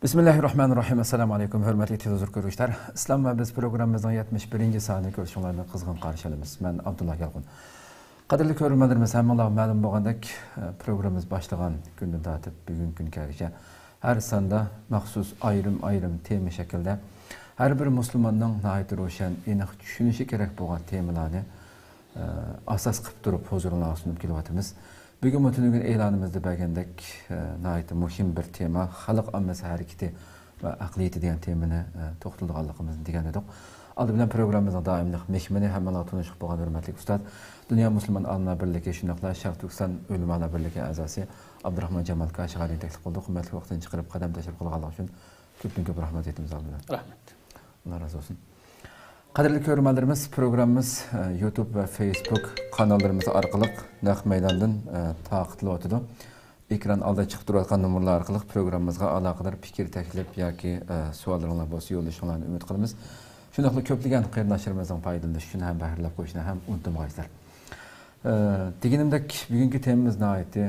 Bismillahirrahmanirrahim. Assalamu alaykum. Hürmetli televizyon görüşler. İslam ve Biz programımızın 71. sahne görüşünlerine kızgın karşılayımız. Ben Abdullah Yalgın. Kadirli görülmelerimiz hem Allah məlum boğandak programımız başlayan günden tatip bugün gün kərişə her sanda məxsus ayrım tema şekilde her bir Müslümanın nəhayət roşan eniq düşünüşü gerek boğan temalarını asas qıp durup huzuruna sunup kelyapmiz. Bugün bütün e'lonimizda bergandek nəhayət muhim bir tema xalq ammasi hareketi ve aqliyati degan temani to'xtalganligimizni degan edik. Aldı bilan programımızın daimlik mehmani hammalar tanışıp boğan hürmetli ustad Dünya Müslüman Alimler Birliği şundaqla Şarq Türkistan Ulemalар Birliği azası Abdurrahman Jamal Kaşig'ali teklif qildik. Hurmatli vaqtdan chiqarib qadam tashkil qilganligi uchun ko'p rahmat etamiz albilan. Rahmat. Allah razı olsun. Qadrli ko'ruvchilarimiz, programımız YouTube ve Facebook kanallarımız orqali naq maydondan taqdirlanadi. Ekran alda chiqib turadigan nomerlar orqali programımızga aloqador fikr, taklif yoki savollaringiz bo'lsa yo'llashinglarni umid qilamiz. Shundaqla ko'plagan qarindoshlarımızdan foydalanish uchun ham bahrlab qo'yishni ham unutmaysizlar. Deganimdek bugungi temamiz nihoyatda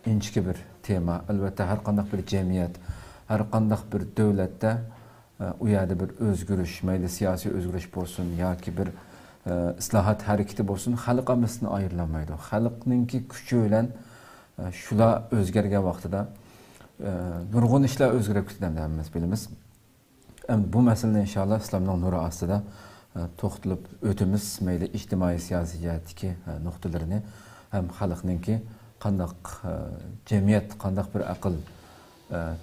inchki bir tema. Albatta har qanday bir jamiyat, har qanday bir davlatda u yerda bir o'zgarish, mayli siyosiy o'zgarish bo'lsin yoki bir islohot harakati bo'lsin, xalq ammasini ayirolmaydi. Xalqningki kuchi bilan shular o'zgargan vaqtida nurg'un ishlar o'zgarib ketadi hammamiz bilamiz. Bu masalani inshaalloh islomning nuri ostida to'xtalib o'tamiz. Mayli ijtimoiy siyosiy jihatdagi nuqtalarini ham xalqningki qanday jamiyat, qanday bir aql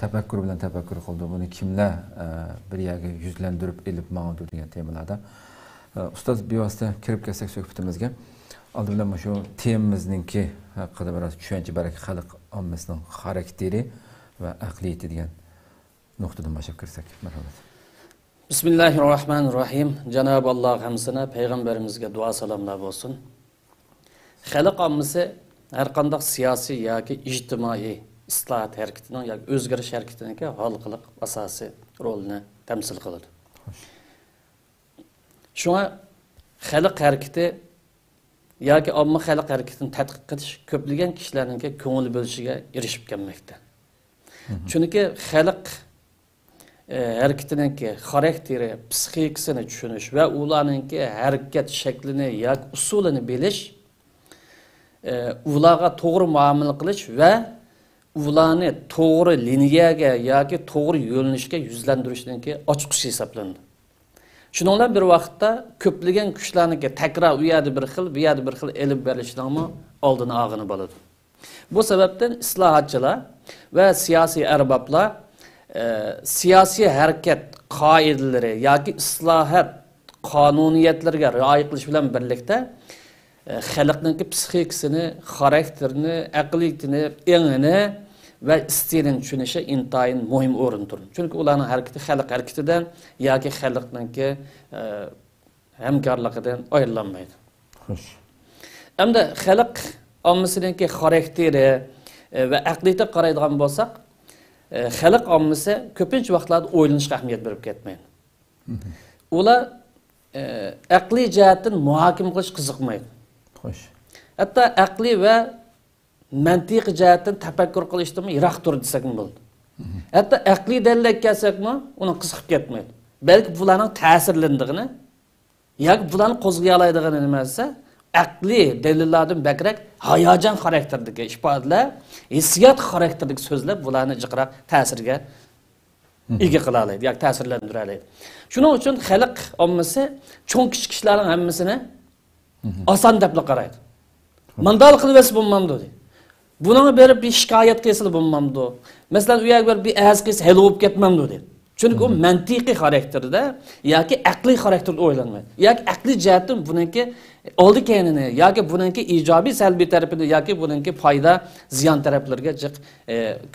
tafakkur bilan tafakkur qildi, buni kimlar bir yerga yuzlantirib elib ma'no degan temalarda ustoz bevosita kirib kelsak suhbatimizga. Aldi bilan shu temamizninki haqida biroz tushuncha baraka xalq ommasining xarakteri va aqliyati degan nuqtadan boshlab kirsak. Marhamat. Bismillahirrahmanirrahim. Cenab-ı Allah hamsına peygamberimizge dua salamlar olsun. Xalq ammasi her qanday siyasi yoki ijtimoiy islohot hareketining yoki o'zgarish hareketining halqiliq asosiy rolini temsil qiladi. Shunga xalq hareketi yoki omma xalq hareketini tadqiq qilish ko'plagan kishilarning ko'ngil bo'lishiga erishib kelmoqda. Chunki xalq hareketininki xarakteri, psixikasini tushunish va ularninki harakat shaklini yoki usulini bilish, ularga to'g'ri muomala qilish va ularni to'g'ri liniyaga yoki to'g'ri yo'nalishga yuzlantirishninki ochiqchi hisoblanadi. Shuningdek bir vaqtda ko'plagan kuchlarniki takror u yerda bir xil, bu yerda bir xil elib berilishning oldini og'ini bo'ladi. Bu sababdan islohotchilar va siyosiy arboblar siyosiy harakat qoidalari yoki islohot qonuniyatlariga rioya qilish bilan birlikda xalqning psixikasini, xarakterini, aqliyatini, engini va istilini tushunishi intayin muhim o'rin turadi. Chunki ularning harakati xalq harakatidan yoki xalqning hamkorligidan ayrilmaydi. Xo'sh. Endi xalq ommasining xarakteri va aqliyatiga qaraydigan bo'lsak, xalq ommasi ko'pincha vaqtlarda o'ylanishga ahamiyat berib ketmaydi. Ular aqliy jihatdan muhokama qilish qiziqmaydi. Xo'sh. Hatto aqliy va mantiqiy jihatdan tafakkur qilishdan yiroq tur desakmi bo'ladi. Hatto aqliy dalilga kelsakmi, uni qiziqib ketmaydi. Balki bularning ta'sirlandigini yoki bularni qo'zg'ay oladigan nimasi aqliy dalillardan bakrak hayajon xarakterdagi ifodalar, hissiyot xarakterdagi so'zlar bularni jiqroq ta'sirga ega qila oladi yoki ta'sirlantira oladi. Shuning uchun xalq ommasi cho'ng kichik kishilarning hammasini oson deb qaraydi. Mandal qilib bo'lmamdi deydi. Buni berib bir shikoyat qilsa bo'lmamdi. Masalan, u yerga bir az qilsa hal bo'lib ketmamdi deydi. Chunki u mantiqiy xarakterda yoki aqliy xarakterda o'ylanmaydi. Yoki aqliy jihatdan buniki oldi keynini yoki buniki ijobiy salbiy tarafini yoki buniki foyda ziyon taraflarga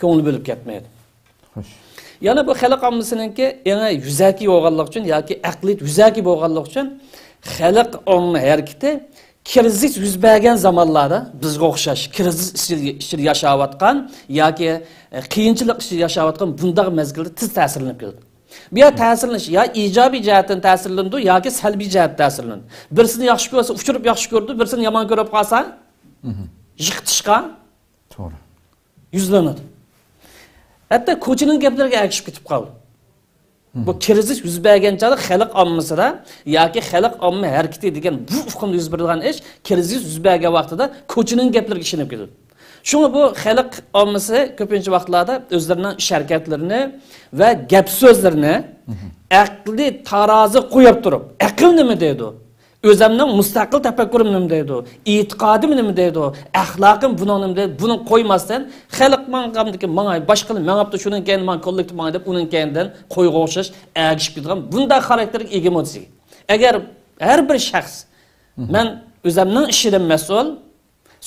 ko'ngil bo'lib ketmaydi. Xo'sh. Yana bu xalq ommasininki yana yuzaki bo'lganlik uchun yoki aqliy yuzaki bo'lganlik uchun xalq omma harakati krizis yuz bergan zamonlarda bizga o'xshash krizis ichida yashayotgan yoki qiyinchilik ichida yashayotgan bunday mezgilda tez ta'sirlanib keldi. Bu yer ta'sirlanish ya ijobiy jihatdan ta'sirlandi yoki salbiy jihatdan ta'sirlandi. Birisini yaxshi ko'rsa, uchirib yaxshi ko'rdi, birisini yomon ko'rib qolsa, yiqitishga to'g'ri yuzlanadi. Hatto ko'chining gaplariga ergishib ketib qoldi. Bu kriz yuz berganchalik xalq ommasida yoki xalq omma harakati degan bu hukmda yuz bergan ish kriz yuz bergan vaqtida ko'chining gaplariga ishinib ketdi. Shunga bu xalq ommasi ko'pincha vaqtlarda o'zlarining ish harakatlarini va gap so'zlarini aqliy tarozi qo'yib turib, aql nima deydi? O'zimning mustaqil tafakkurim nima deydi? E'tiqodim nima deydi? Axloqim buni nima deydi? Buni qo'ymasdan xalq manqamdiki menga boshqa mangapti shundan keyin men kollektiv menga deb uning keyindan qo'yga o'xshash agishib ketgan bunday xarakterga ega bo'lsa. Agar har bir shaxs men o'zimning ishidan mas'ul,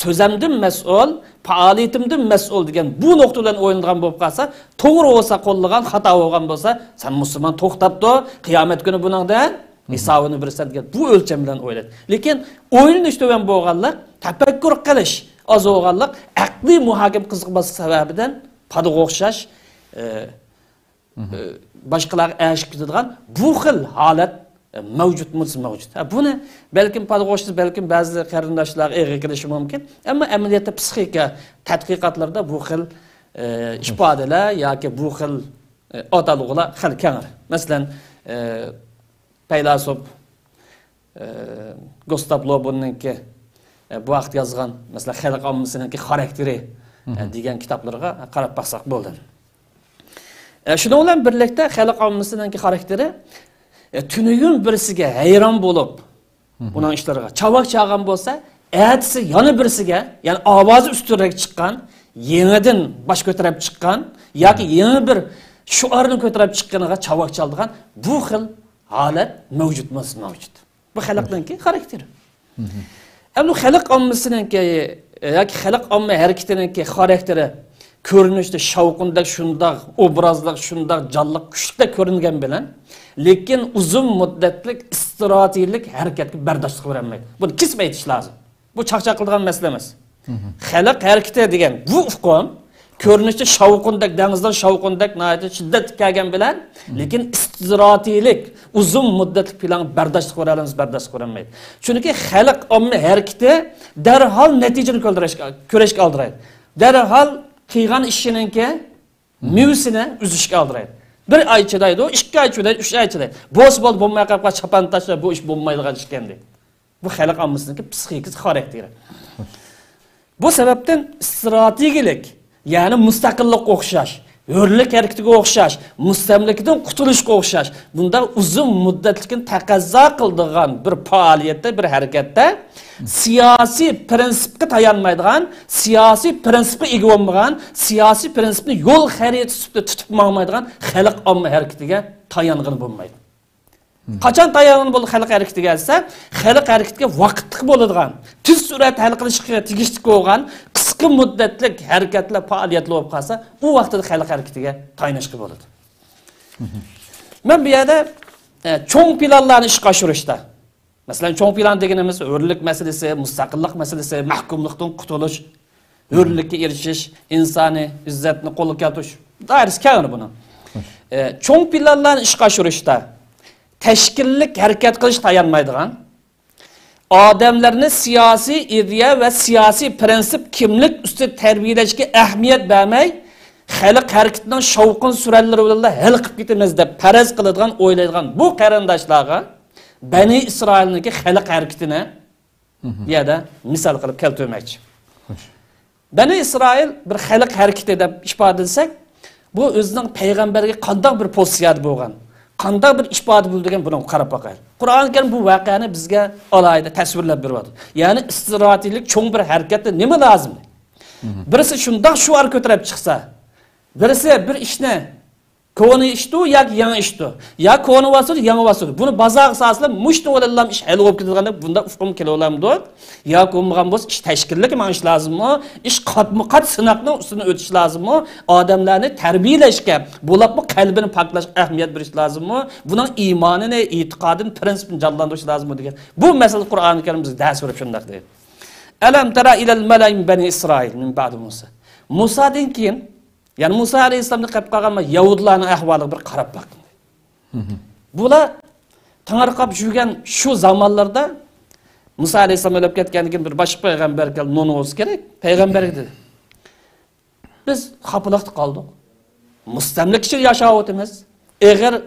so'zimdan mas'ul, faoliyatimdan mas'ul degan bu nuqtadan o'ylangan bo'lib qolsa, to'g'ri bo'lsa qo'llagan, xato bo'lgan bo'lsa, sen musulmon to'xtabdi, qiyomat kuni buningdan hisobini bersan degan bu o'lcham bilan o'yladi. Lekin o'ylanish to'g'an bo'lganlik, tafakkur qilish oz bo'lganlik, aqliy muhokama qiziqmas sababidan padiga o'xshash boshqalarga erishib ketadigan bu xil holat mavjud. Buni balkim padiga balkim ba'zi qarindoshlar eg'i kirishi mumkin, ammo amaliyotda psixika tadqiqotlarda bu xil ifodalar yoki bu xil atalg'ular xil keng. Masalan, Paylasof Gustav Le Bon'ninki bu vaqt yozgan, masalan, xalq ommasiningki xarakteri degan kitoblarga qarab baqsaq bo'ldi. Shundan bilan birlikda xalq ommasiningki xarakteri tunugun birisiga hayron bo'lib, uning ishlariga chavoq chaqan bo'lsa, ertasi yana birisiga, ya'ni ovozi ustunroq chiqqan, yangidan bosh ko'tarib chiqqan yoki yangi bir shuarni ko'tarib chiqqaniga chavoq chaldigan bu xil holat mavjud. Bu xalqninki xarakteri. Ammo xalq ommasiningki yoki xalq omma harakatiningki xarakteri ko'rinishda shavqindak shundoq obrazlik shundoq jonliq kuchli ko'ringan bilan lekin uzun muddatlik strategik harakatga bardoshlik berolmaydi. Buni kesib aytish lozim. Bu chaqchaq qilgan masala emas. Xalq harakati degan bu hukm ko'rinishda shavqindak dengizdan shavqindak nihoyatda shiddat kelgan bilan lekin strategik uzun muddatli plan bardoshlik berolmaydi. Chunki xalq omma harakati darhol natijani ko'rishga oldiradi. Darhol qilgan ishininki mevsini uzishga oldiradi. Bir oy chidaydi, 2 oy chidaydi, 3 oy chidaydi. Bo'z bo'lmay qolib chapan tashlab bu ish bo'lmaydigan ish ekan. Bu xalq ommasiningki psixik xarakteri. Bu sababdan strategik, ya'ni mustaqillikka o'xshash, hurlik harakatiga o'xshash, mustamlikadan qutulishga o'xshash, bunda uzun muddatlikni taqozo qiladigan bir faoliyatda, bir harakatda siyosiy prinsipga tayanmaydigan, siyosiy prinsipga ega bo'lmagan, siyosiy prinsipni yo'l xaritasi tutib bo'lmaydigan xalq omma harakatiga tayangan bo'lmaydi. Qachon tayangan bo'ldi xalq harakatiga esa, xalq harakatiga vaqtlik bo'ladigan, tez surat hal qilishga tegishli bo'lgan qisqa muddatlik harakatlar, faoliyatlar bo'lib qolsa, u vaqtda xalq harakatiga tayanishga bo'ladi. Men bu yerda cho'ng planlarni ishga oshirishda, masalan, cho'ng plan deganimiz hurlik masalasi, mustaqillik masalasi, mahkumlikdan qutulish, hurlikka erishish, insoniy izzatni qo'lga keltirish doirasi keng buni. Cho'ng planlarni ishga oshirishda tashkillik harakat qilish tayanmaydigan, odamlarni siyosiy ideya va siyosiy prinsip kimlik ustida tarbiyalashga ahamiyat bermay, xalq harakatining shovqin surallari bilan hal qilib ketamiz deb faraz qiladigan, o'ylaydigan bu qarindoshlarga Bani Isroilniki xalq harakatini yerda misol qilib keltirmoqchi. Bani Isroil bir xalq harakati deb ifodalasak, bu o'zining payg'ambarga qanday bir pozitsiyada bo'lgan, qanday bir ifoda bo'lgan buni qarab boqaylik. Qur'on Karim bu voqeani bizga alohida tasvirlab beryapti. Ya'ni strategik cho'ng bir harakatda nima lozim? Birisi shundoq shuar ko'tarib chiqsa, birisi bir ishni ko'ni ishdi yoki yangi ishdi, ya ko'ni vasıl, yangi vasıl. Buni bozor asosida mushti o'lalam ish hal bo'lib ketganda bunda ufqum kelaolamdi. Ya ko'mgan bo'lsa ish tashkillik manish lozimmi? Ish qatma-qat sinoqning ustidan o'tish lozimmi? Odamlarni tarbiyalashga, bo'laqmi qalbini paklash ahamiyat berish lozimmi? Buning iymonini, e'tiqodini, prinsipini jonlantirish lozimmi degan. Bu masala Qur'oni Karim bizga dars berib shundaq deydi. Alam tara ilal mala'in bani Isroil min ba'di Musa. Musadan keyin, ya'ni Musa alayhisolamni qilib qolgan Yahudlarning ahvoliga bir qarab boqdim. Bular tanarqab yurgan shu zamonlarda Musa alayhisolam o'lib ketgandan keyin bir boshqa payg'ambar kelib, "Nonimiz kerak." Payg'ambar dedi. Biz xafalikda qoldik. mustamlikçi yaşayotimiz, eğer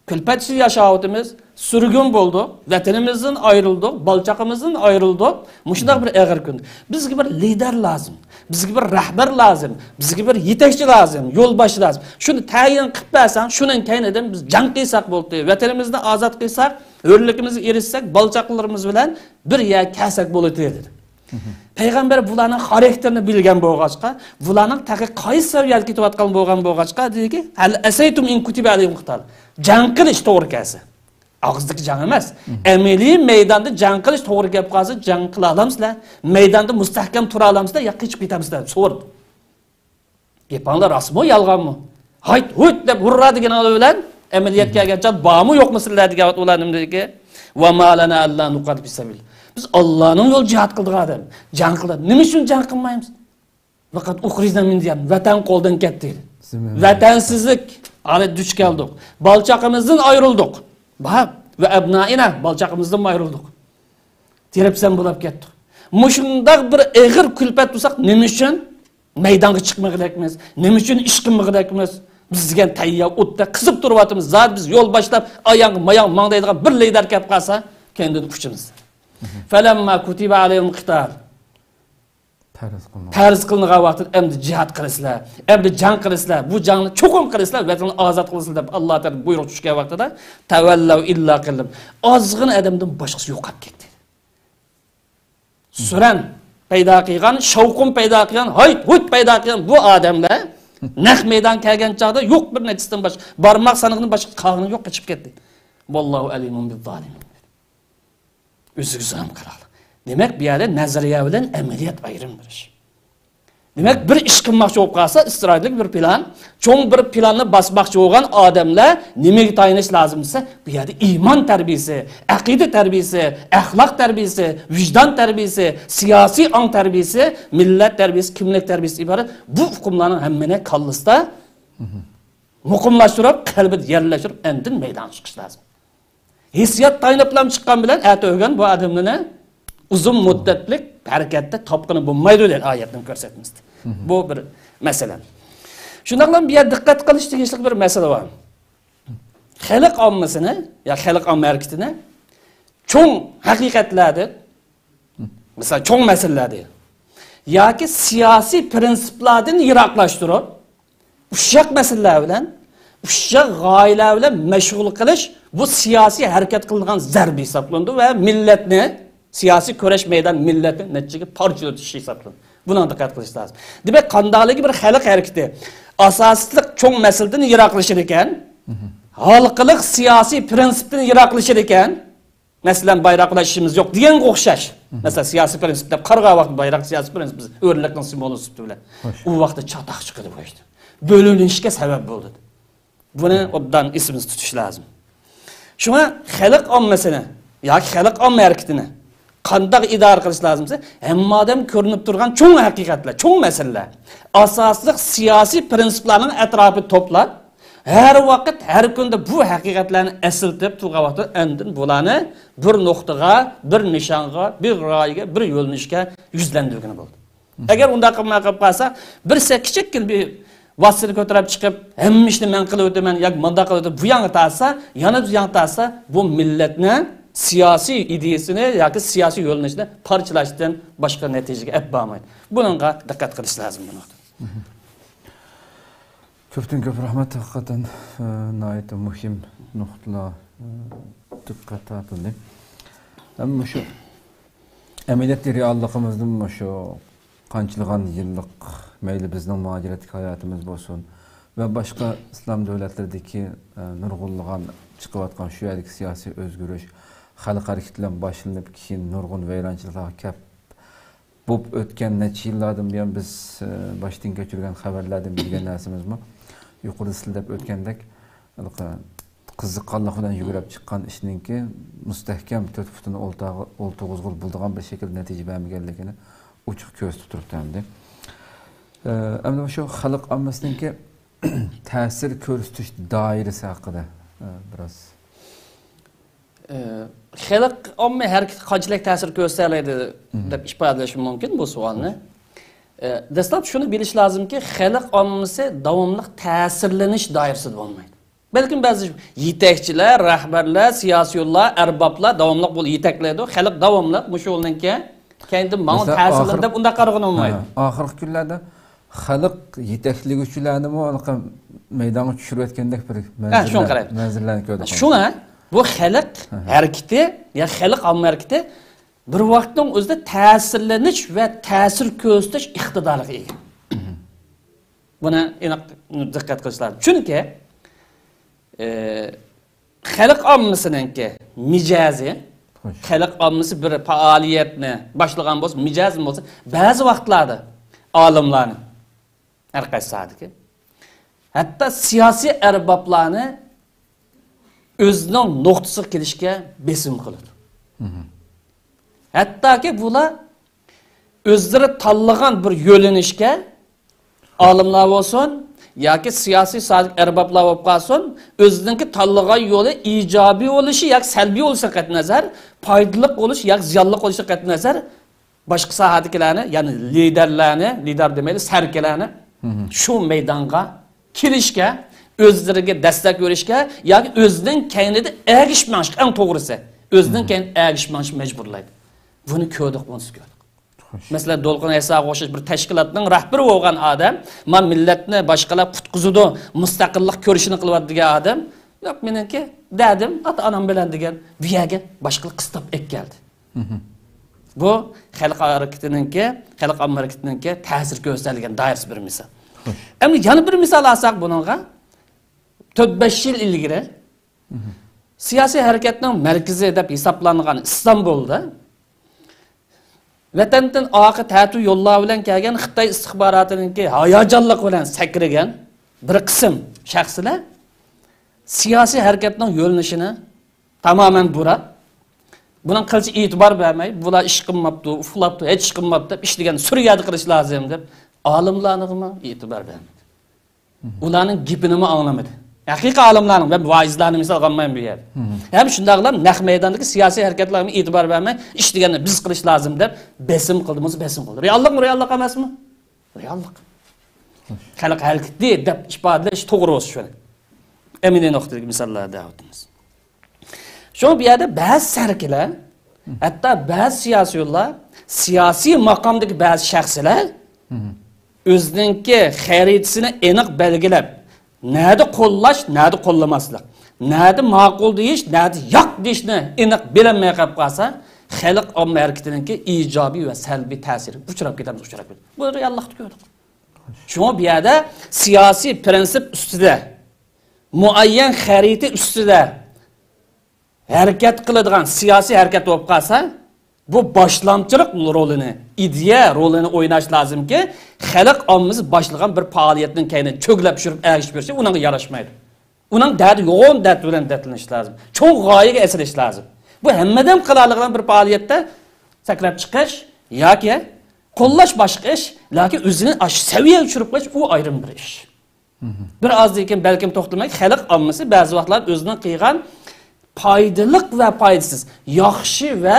külpetçi yaşayotimiz, sürgün buldu, vatanimizden ayrıldık, balçakımızdan ayrıldık. Muşdak bir eğer gün. Bizge bir lider lazım, bizge bir rahber lazım, bizge bir yetekçi lazım, yolbaşı lazım. Şunu tayin qilib bersan, şunun kaynidan biz jang qilsak bo'ldi. Vatanimizni ozod qilsak, hürlikimizni erishsak, balçaklarımız bilan bir yer kelsak bo'ladi dedi. Peygamber bularning xarakterini bilgan bo'lg'achqa, bularning taqi qaysi saviyaga ketayotgan bo'lgan bo'lg'achqa deyki, hal asaytum in kutiba alaykum qital. Jang qilish to'g'ri kelsa. Ağızdaki jang emas. Amaliy maydonda jang qilish to'g'ri gap qolsa, jang qila olamsizlar. Maydonda mustahkam tura olamsizlar, yoki qichib ketamsizlar. So'rdi. Gapinglar rostmi, yolg'onmi? Hayt, hut deb hurra degan olib bilan amaliyotga kelgancha bormi yo'qmi sizlar degan ularning dediga, va malana alla nuqad bisabil. Biz Allah'ın yol cihat kıldık adam. Can kıldık. Ne için can kılmayız? Fakat ukrizden min diyen vatan koldan gitti. Vatansızlık hale düş geldik. Balçakımızdan ayrıldık. Bak ve ebnaina balçakımızdan ayrıldık. Terepsen bulup gittik. Muşundak bir eğir külpet bulsak ne için? Meydana çıkmak gerekmez. Ne için iş kılmak gerekmez? Biz gen tayya utta kızıp durvatımız. Zaten biz yol başlap ayağın mayağın mağdaydıgan bir lider kep kalsa kendini kuşumuz. Felemma kutiba aleyhim qital. Farz qılınğan vaqt endi jihad qilsizlar, endi jang qilsizlar. Bu jangni cho'qim qilsizlar, vatanni ozod qilsizlar deb Alloh taolo buyruq tushgan vaqtida tavallav illa qildim. Ozg'in odamdan boshqasi yo'qolib ketdi. Suran paydo qilgan, shavqum paydo qilgan, hayt hut paydo qilgan bu odamlar naq maydon kelgan chog'da yo'q bir nechidan boshqa barmoq sanig'ining boshqa qog'ini yo'q qilib ketdi. Vallohu alimun biz-zalimin. Üzgüzüm kral. Demek bir yerde nazariye bilen ameliyat ayrımdır. Demek bir iş kılmakçı olup kalsa İsrail'lik bir plan, çoğun bir planını basmakçı olan adamlar nemek tayiniş lazımsa bir yerde iman terbiyesi, akide terbiyesi, ahlak terbiyesi, vicdan terbiyesi, siyasi an terbiyesi, millet terbiyesi, kimlik terbiyesi ibaret. Bu hukumların hemmine kallısda mukumlaştırıp, kalbi yerleştirip endin meydan çıkış lazım. Hissiyat tayinaplam çıkan bilen ögen bu adamını uzun müddetlik harekette topkını bulmaydı der ayetten görsetmişti. Bu bir mesele. Şundan bir yer dikkat kılış tegishli bir mesele var. Halk ammasını ya halk amma hareketine çoğun hakikatlerdir. Mesela çoğun meselelerdir. Ya ki siyasi prensiplerden yiraklaştırıp uşak meseleler bilen uşak gayler bilen meşgul kılış bu siyasi hareket kılıngan zerbi hesaplandı ve milletini siyasi köreş meydan milletin neticede parçalı düşüşü hesaplandı. Buna dikkat kılış lazım. Demek kandağlığı bir halk hareketi asaslık çok meseleden yiraklaşırken halkılık siyasi prensipten yiraklaşırken mesela bayraklaşışımız yok diyen kokşaş. Mesela siyasi prensipte karga vakti bayrak siyasi prensip örnekten simbolu sütü bile. O vakti çatak çıkıdı bu işte. Bölünüşke sebep oldu. Bunu odan ismimiz tutuş lazım. Şuna halk ammasını yoki halk amma hareketini qanday idora qilish lazımsa, hamma odam ko'rinib turgan cho'ng haqiqatlar, cho'ng masalalar, asosli siyosiy prinsiplarning atrofida to'plab, har vaqt, har kunda bu haqiqatlarni esiltib turgan vaqtda endin bularni bir nuqtaga, bir nishonga, bir g'oyaga, bir yo'llanishga yuzlantirgan bo'ldi. Agar unda qilmay qolsa, birsa kichikkin bir vasitni ko'tarib chiqib, hamma ishni men qilib o'taman yoki manda qilib o'taman, bu yangi ta'sa, yana bu yangi ta'sa, bu millatni siyasi ideyasini yoki siyasi yo'llanishni parchalashdan boshqa natijaga olib bormaydi. Bunga diqqat qilish lozim bu nuqtada. Ko'pdan ko'p rahmat, haqiqatan nihoyatda muhim nuqtalar diqqat tortildi. Ammo shu amaliyotda realligimizning shu qanchilgan yillik mayli bizning muajiratlik hayotimiz bo'lsin va boshqa islom davlatlaridagi nurg'unlagan chiqayotgan shu yerlik siyosiy o'zgarish xalq hareketlan boshlanib keyin nurg'un vayronchiliklarga kap bo'lib o'tgan necha yillardan buyon biz boshdan kechirgan xabarlardan bilgan narsamizmi yuqorida sizlab o'tgandek qiziqqonlik bilan yugurib chiqqan ishninki mustahkam 4 futini o'ltig'izg'ul bo'ldigan bir shaklda natija bermaganligini ochiq ko'z turibdi. Endi shu xalq ommasiningki ta'sir ko'rsatish doirasi haqida biroz xalq omma harakati qanchalik ta'sir ko'rsatadi deb ifodalash mumkin bu savolni. Dastlab shuni bilish lozimki, xalq ommasi davomli ta'sirlanish doirasida bo'lmaydi. Balkim ba'zi yetakchilar, rahbarlar, siyosiylar, arboblar davomli bu yetaklaydi. Xalq davomli shu yo'ldan keyin mana ta'sirlanib deb unda qarag'an olmaydi. Oxirgi kunlarda xalq yetakliguvchilarni maydonga tushirib o'tgandek bir manzillarni ko'rdik. Shuna bu xalq harakati, ya xalq omma harakati bir vaqtning o'zida ta'sirlanish va ta'sir ko'rsatish iqtidoriga ega. Buni aniq diqqat qilish lozim. Chunki xalq ommasininki mijozi, xalq ommasi bir faoliyatni boshlagan bo'lsa, mijoz bo'lsa, ba'zi vaqtlarda olimlarni har qaysidagi hatto siyosiy arboblarni o'zining nuqtasiga kelishga besim qiladi. Hattoki bular o'zlari tanlagan bir yo'linishga olimlar bo'lsin yoki siyosiy arboblar bo'lib qolsin, o'zininki tanlagan yo'li ijobiy bo'lishi yoki salbiy bo'lishiga qat'iy nazar, foydali bo'lish yoki ziyonli bo'lishiga qat'iy nazar boshqa sohadagilarni, ya'ni lider demaydi, sarkalarni shu maydonga kelishga, o'zlariga dastak berishga yoki o'zining kaynida ergishmoqchi, eng to'g'risi, o'zining kaynida ergishmoqchi majburlaydi. Buni ko'rdik, buni ko'rdik. Masalan, Do'lqin Aysoqqa o'xshash bir tashkilotning rahbari bo'lgan odam, "Men millatni boshqalar qutqizadi, mustaqillik ko'rishini qilyapti" degan odam, "Yo'q, meniki dadim, ota-onam bilan" degan bu yerga boshqa qistab keldi. Bu xalq harakatininki, xalq omma harakatininki ta'sir ko'rsatilgan doirasi bir misol. Endi yana bir misol olsak buningga 4-5 yil ilgari siyosiy harakatning markazi deb hisoblangan Istanbulda vatandan oqi tatu yo'llar bilan kelgan Xitoy istixborotininki hayajonlik bilan sakragan bir qism shaxslar siyosiy harakatning yo'linishini tamoman burab, bunun qilchi e'tibor bermay, bular ish qilmabdi, uxlabdi, hech ish qilmabdi deb ishlagan Suriyada qilish lozim deb olimlarga e'tibor bermadi. Ularning gapini anglamadi. Haqiqiy olimlarning va vaizlarni misol qilmayman bu yerda. Ham shundaqlar naq maydondagi siyosiy harakatlarga e'tibor bermay, ishlaganni biz qilish lozim deb besim qildimiz. Reallik emasmi? Reallik. Xalq harakati deb ifodalash to'g'ri o'sish shuni. Emine nuqtadagi misollarda o'tamiz. Şu bir yerde bazı sarkiler, hatta bazı siyasiyolar, siyasi makamdaki bazı şahslar özününki xaritasini aniq belgilab, nerede qo'llash, nerede qo'llamaslik, nerede ma'qul deyish, nerede yo'q deyishni aniq bilinmay qolib qolsa, xalq omma harakatininki ijobiy va salbiy ta'siri uchrab ketamiz. Bu reallikni ko'rdik. Shunga bir yerde siyasi prinsip ustida, muayyan xarita ustida harakat qiladigan siyosiy harakat bo'lib qolsa, bu boshlamchilik rolini, ideya rolini o'ynash lozimki, xalq ommasi boshlagan bir faoliyatning kaynini cho'glab tushirib ergishib bersa, unga yarashmaydi. Uning dardi yo'g'on dard bilan dardlanish lozim. Cho'ng g'oyaga asilish lozim. Bu hammadan qiladigan bir faoliyatda sakrab chiqish yoki qo'llash boshqa ish, lekin o'zini ash saviyaga tushirib qo'yish u ayrim bir ish. Bir ozdan keyin balkim to'xtamay, xalq ommasi ba'zi vaqtlar o'zining qilgan foydali va foydasiz, yaxshi va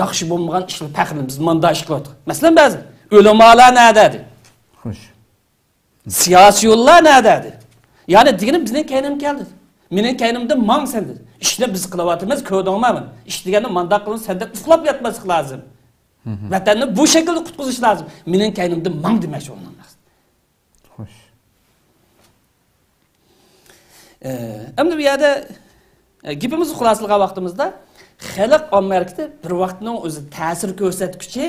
yaxshi bo'lmagan ishni taxmin biz manda ish qilyapmiz. Masalan, ba'zi ulamolar nima dedi? Xo'sh. Siyosiylar nima dedi? Ya'ni degani bizning kaynim keldi. Mening kaynimda mang sen dedi. Ishni biz qilyapmiz, ko'rdingmi? Ish deganda manda qilib senda uxlab yotmaslik lozim. Vatanni bu shaklda qutqizish lozim. Mening kaynimda mang demoqchi o'rnamas. Xo'sh. Endi bu yerda gapimizni xuloslagan vaqtimizda xalq omma harakati bir vaqtning o'zi ta'sir ko'rsatuvchi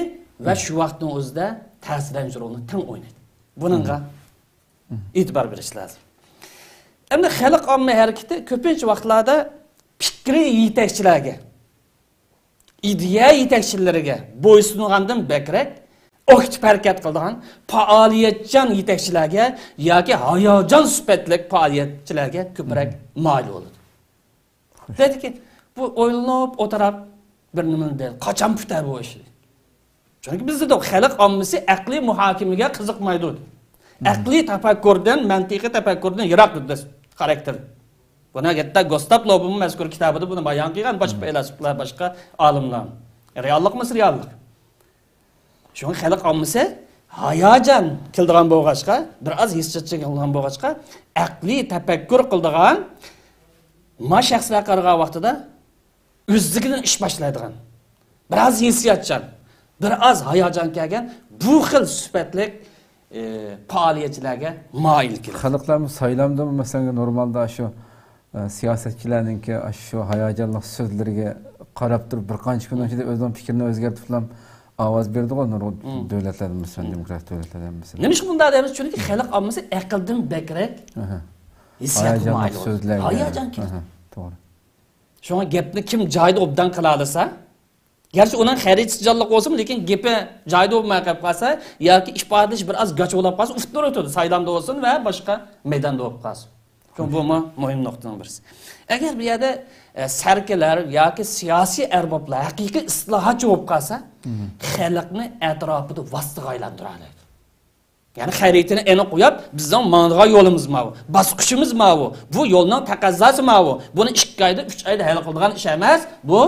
va shu vaqtning o'zida ta'sirlanuvchi rolni teng o'ynaydi. Buningga e'tibor berish lozim. Endi xalq omma harakati ko'pincha vaqtlarda fikriy yetakchilarga, ideya yetakchilariga bo'ysungandan bakrak aktiv harakat qiladigan faoliyatchan yetakchilarga yoki hayajon sifatli faoliyatchilarga ko'proq moyil bo'ladi. Dedi ki, bu o'ylanib o'tirib bir nimani deydi. Qachon putar bu ish? Chunki bizda xalq ommasi aqliy muhokamaga qiziqmaydi. Aqliy tafakkurdan, mantiqiy tafakkurdan yiroqdir xarakter. Buni hatta Gustav Lobum mazkur kitobida buni bayon qilgan boshqa filosofalar, boshqa olimlar. Reallikmi, reallik. Shunga xalq ommasi hayajon keldigan bo'lg'achqa, biroz hissiyotchilik qilgan bo'lg'achqa, aqliy tafakkur qildigan ma shaxslar qargan vaqtida o'zligidan ish boshlaydigan. Biroz hissiyotchan, biroz hayajon kelgan bu xil sifatlik faoliyatchilarga moyil keladi. Xalqlarimiz saylamdimi masalan normalda shu siyosatchilarninki shu hayajonli so'zlariga qarab turib bir qancha kun ichida o'zining fikrini o'zgartirib ham ovoz berdi-ku nurg'un davlatlarda, masalan demokratik davlatlarda masalan. Nima uchun bunday deymiz? Chunki xalq ommasi aqldan bakrak hissiyotga moyil bo'ladi. Hayajon keladi. To'g'ri. Shunga gapni kim joyida obdan qila olsa, gerçi onun xarijatçılık olsun, lekin gepi joyida bo'lmay qolib qolsa yoki ifodalash bir az goch bo'lib qolsa, uftur o'tadi, saylamda olsun va boshqa maydonda bo'lib qolsin. Chunki bu muhim nuqtaning birisi. Agar bu yerda sarkilar yoki siyosiy arboblar haqiqiy islohotchi bo'lib qolsa, xalqni atrofida vositaga aylantiradi. Yani xaritini aniq qo'yib, bizning mang'ga yo'limiz ma bu, bosqichimiz ma bu. Bu yo'lning taqozosi ma bu. Buni 2 oyda, 3 oyda hal qiladigan ish emas. Bu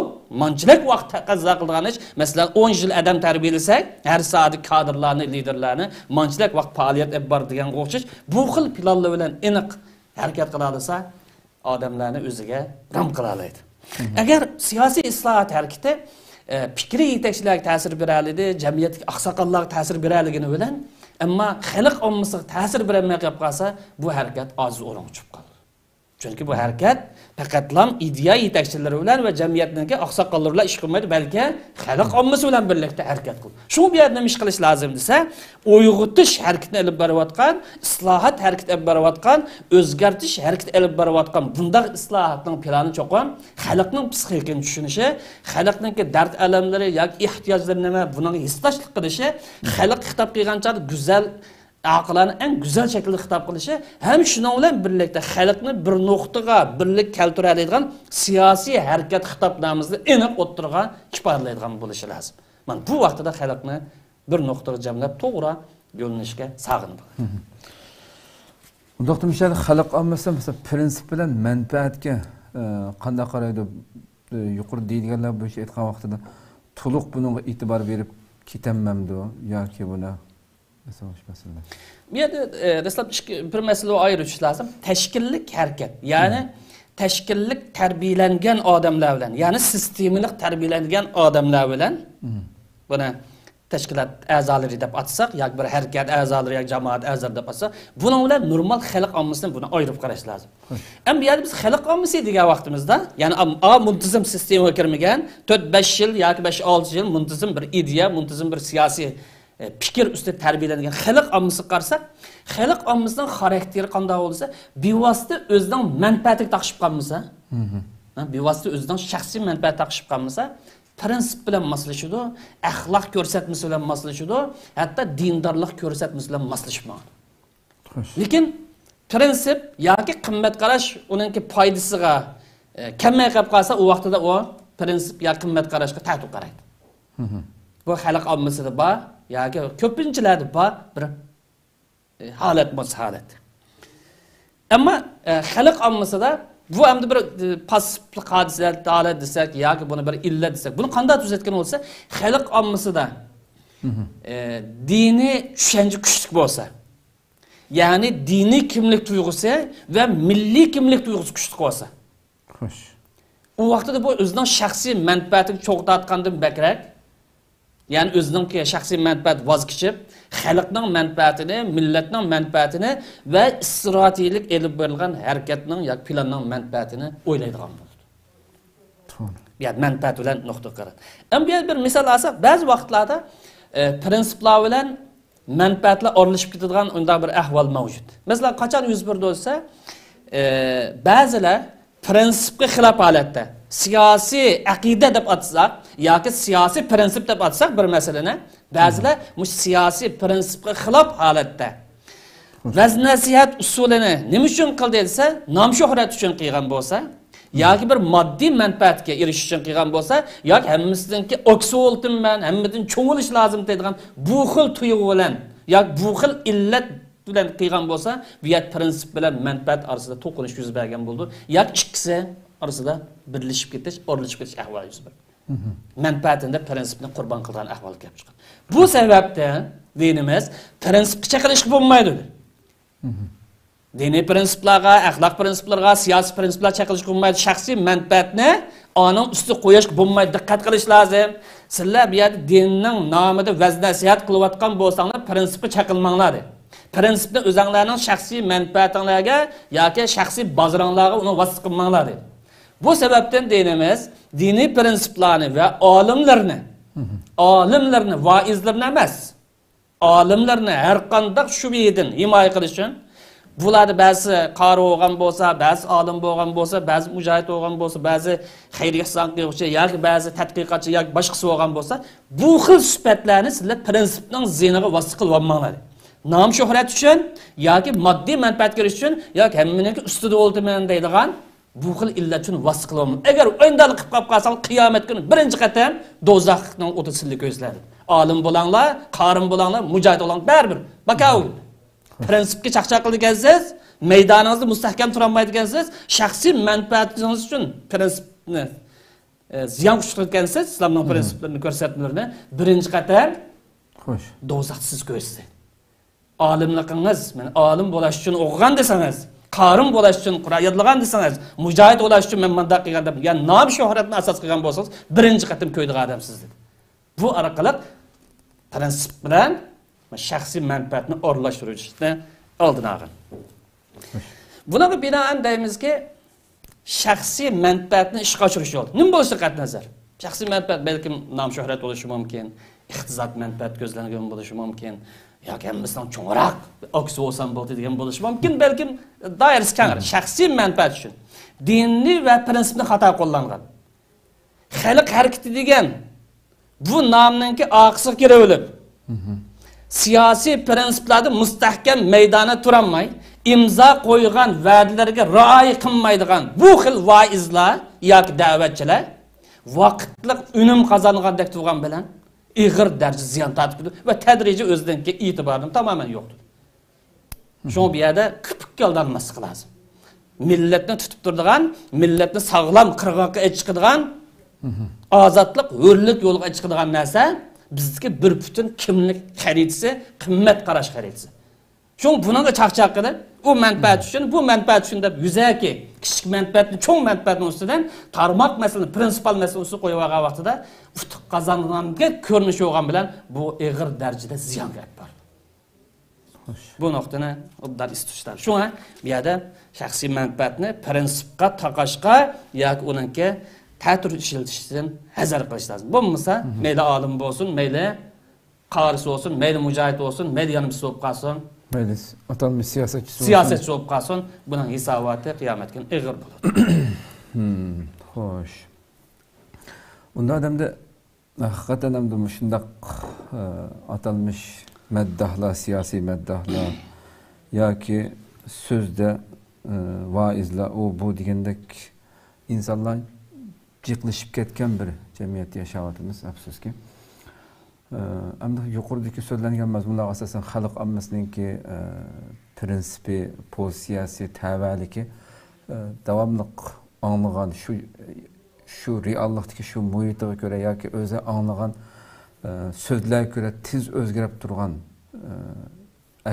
manchilik vaqt taqozo qiladigan ish. Masalan, 10 yil odam tarbiyalasak, har soat kadrlarni, liderlarni manchilik vaqt faoliyat olib boradigan o'xshash, bu xil planlar bilan aniq harakat qila olsa, odamlarni o'ziga ram qila oladi. Agar siyosiy islohot harakati fikriy yetakchilarga ta'sir beradi, jamiyatga oqsoqollarga ta'sir beradiligini bilan Ama xalq ommasiga ta'sir bermay qolib qolsa, bu harakat oz o'rin tushib qoladi. Chunki bu harakat faqatlam ideya yetakchilari bilan va jamiyatdagi oqsoqollar bilan ish qilmaydi, balki xalq ommasi bilan birlikda harakat qiladi. Shu bu yerda nima ish qilish lozim desa, uyg'otish harakatini olib borayotgan, islohot harakatini olib borayotgan, o'zgartish harakatini olib borayotgan bunday islohotning plani cho'qim xalqning psixikini tushunishi, xalqning dard alamlari yoki ehtiyojlari nima, buning hissdoshlik qilishi, xalq xitob qilgancha go'zal aqlani en güzel şekilde hitap qilishi hem shundan bilan birlikda xalqni bir nuqtaga birlik keltiradigan siyosiy harakat hitoblarimizni aniq o'ttirgan ifodalaydigan bo'lishi lozim. Mana bu vaqtda xalqni bir nuqtaga jamlab to'g'ri yo'nalishga sag'inadi. Undaqda mishal xalq ommasi masalan prinsip bilan manfaatga qanday qaraydi? Yuqori deydiganlar bu ish aytgan vaqtida to'liq bunga e'tibor berib ketamamdi yoki buni bir yerde bir mesele ayırış lazım. Teşkillik hareket. Yani teşkillik terbiyelengen adamlar bilen, yani sistemlik terbiyelengen adamlar bilen buna teşkilat azaları dep atsak, ya bir hareket azaları, ya cemaat azaları dep atsak, buna bilen normal xalq ommasini buna ayırıp qarash lazım. Ama bir yerde biz xalq ommasi degan vaqtimizda, yani muntazam sistemga kirmagan 4-5 yil yoki 5-6 yil muntazam bir ideya, muntazam bir siyosiy fikir üstüne terbiyelengen xalq ommasi qarsak, xalq ommasining xarakteri qanday bo'lsa, bevosita o'zining manfaatiga taqishib qolmasa, bevosita o'zining shaxsiy manfaatiga taqishib qolmasa, prinsip bilan moslashadi, axloq ko'rsatmasi bilan moslashadi, hatto dindorlik ko'rsatmasi bilan moslashmaydi. Lekin prinsip yoki qimmat qarash uningki foydasiga kamay qolib qolsa, u vaqtida u prinsip yoki qimmat qarashga ta'tib qaraydi. Bu xalq ommasida bor yoki ko'pinchalarda bor bir holat bo'lsa holat. Ammo xalq ommasida bu hamda bir pasiflik hodisalar holat desak yoki buni bir illat desak, buni qanday tuzatgan bo'lsa, xalq ommasida diniy tushuncha kuchli bo'lsa, ya'ni diniy kimlik tuyg'usi va milliy kimlik tuyg'usi kuchli bo'lsa, xo'sh, u vaqtda bu o'zining shaxsiy manfaatini cho'g'datgandan bakrak, yani özünün şahsi menfaat vazgeçip, xalqning manfaatini, millatning manfaatini ve stratejilik elib berilgan hareketning yoki planning manfaatini o'ylaydigan bo'ladi. Yani manfaat bilan nuqta qarab. Ama bir misal alsak, bazı vaqtlarda prinsiplar bilan manfaatlar o'rlashib ketadigan unda bir ahvol mavjud. Masalan, qachon yuz berdi bo'lsa, ba'zilar prinsipga xilof holatda siyosiy aqida deb atsak yoki siyosiy prinsip deb atsak bir masalani, ba'zilar bu siyosiy prinsipga xilof holatda vaz nasihat usulini nima uchun qildi desa, nom shuhrat uchun qilgan bo'lsa, yoki bir moddiy manfaatga erishish uchun qilgan bo'lsa, yoki hammasidanki oksoltimman, hammadan cho'ngilish lozim deydigan bu xil tuyg'u bilan yoki bu xil illat bilan qilgan bo'lsa, bu yer prinsip bilan manfaat orasida to'qinish yuz bergan bo'ldi. Yoki ikkisi orasida birlashib ketish, o'rlashib ketish ahvoli yuz berdi. Manfaatini prinsipni qurbon qilgan ahvol kelib chiqadi. Bu sababdan dinimiz prinsipga chaqirishga bo'lmaydi. Diniy prinsiplarga, axloq prinsiplarga, siyosiy prinsiplarga chaqirishga bo'lmaydi. Shaxsiy manfaatni onun üstü qo'yishga bo'lmaydi. Diqqat qilish lozim. Sizlar bu yerda dinning nomida vaz-nasihat qilayotgan bo'lsanglar, prinsipga chaqilmanglar. Prinsipni o'zingizlarning shaxsiy manfaatingizga yoki shaxsiy bozoringizga uni vasf qilmanglar. Bu sababdan dinimiz diniy prinsiplarni va olimlarni vaizlarni emas, olimlarni har qanday shubhadan himoya qilish uchun bularni ba'zi qori bo'lgan bo'lsa, ba'zi olim bo'lgan bo'lsa, ba'zi mujohid bo'lgan bo'lsa, ba'zi xayriy ihson qiluvchi yoki ba'zi tadqiqotchi yoki boshqasi bo'lgan bo'lsa, bu xil sifatlarni sizlar prinsipning ziniga vasf qilib olmanglar. Nom shuhrat uchun yoki moddiy manfaat ko'rish uchun yoki hammaning ustida o'ltiman deydigan bu xil illat uchun vasf qilib olmang. Agar o'yindalik qilib qolsang, qiyomat kuni birinchi qatam do'zaxning o'tisini ko'zladi. Olim bo'langlar, qorin bo'langlar, mujohid bo'langlar, baribir bakav. Prinsipga chaqchaq qilgansiz, maydoningizda mustahkam turolmaydigansiz, shaxsiy manfaatingiz uchun prinsipni ziyon kuchlayotgansiz, islomning prinsiplarini ko'rsatmalarini birinchi qatam xo'sh, do'zaxsiz ko'rsiz. Olimligingiz, men olim bo'lash uchun o'qigan desangiz, qorin bo'lash uchun Qur'on yodlagan desangiz, mujohid bo'lash uchun men bunday qilgan deb, ya'ni nom shuhratni asos qilgan bo'lsangiz, birinchi qatam ko'ydigan odamsiz dedi. Bu orqali prinsip bilan shaxsiy manfaatni o'rlashtirishni oldini olgan. Bunaqa binoan deymizki, shaxsiy manfaatni ishga oshirish yo'li. Nima bo'lishiga qat'iy nazar. Shaxsiy manfaat balki nom shuhrat bo'lishi mumkin, iqtisod manfaat ko'zlangan bo'lishi mumkin, yoki hammasdan cho'ngroq oks bo'lsam bo'ldi degan bo'lishi mumkin, balki doirasi keng. Shaxsiy manfaat uchun dinni va prinsipni xato qo'llangan. Xalq harakati degan bu nomninki oqsiq kiraverib siyosiy prinsiplarda mustahkam maydona turolmay, imzo qo'ygan va'dalarga rioya qilmaydigan bu xil vaizlar yoki da'vatchilar vaqtliq unum qozongandek turgan bilan ig'ir darajada ziyon tortib va tadrijiy o'zidan keyin e'tiborini tamoman yo'qdir. Shu bu yerda qipikka aldanmaslik lozim. Millatni tutib turadigan, millatni sog'lom qirg'oqqa chiqadigan, ozodlik, hurlik yo'liga chiqadigan narsa bizdeki bir bütün kimlik xaritasi, qimmat qarash xaritasi. Çünkü bununla çaqchaq qilib, o manfaat uchun, bu manfaat uchun deb yuzaki kichik manfaatni, cho'ng manfaatni ustidan tarmoq masalan, prinsipal masala ustida qo'yib olgan vaqtida utuq qozonganga ko'rinish bo'lgan bilan bu ig'ir darajada ziyon gap bor. Bu nuqtani obdan istishlar. Shunga bu yerda shaxsiy manfaatni prinsipga taqashqa yoki uningga ta'tir ishlatishdan hazar qilish lozim. Bo'lmasa, mayli olim bo'lsin, mayli qarisi bo'lsin, mayli mujohid bo'lsin, mayli yanimsiz bo'lib qolsin, mayli atalmış siyasetçi bo'lib qolsin, buning hisoboti qiyomat kuni ig'ir bo'ladi. Xo'sh. Unda odamda haqiqatan ham shundaq atalmış maddahlar, siyosiy maddahlar yoki so'zda vaizlar o bu degandek insonlar jiqlashib ketgan bir jamiyatda yashayapmiz, afsuski. Endi yuqoridagi so'zlangan mazmunlar asosan xalq ommasiningki prinsipi, pozitsiyasi, tavalligi davomli anglagan shu reallikdagi shu muhitiga ko'ra yoki o'zi anglagan so'zlarga ko'ra tez o'zgarib turgan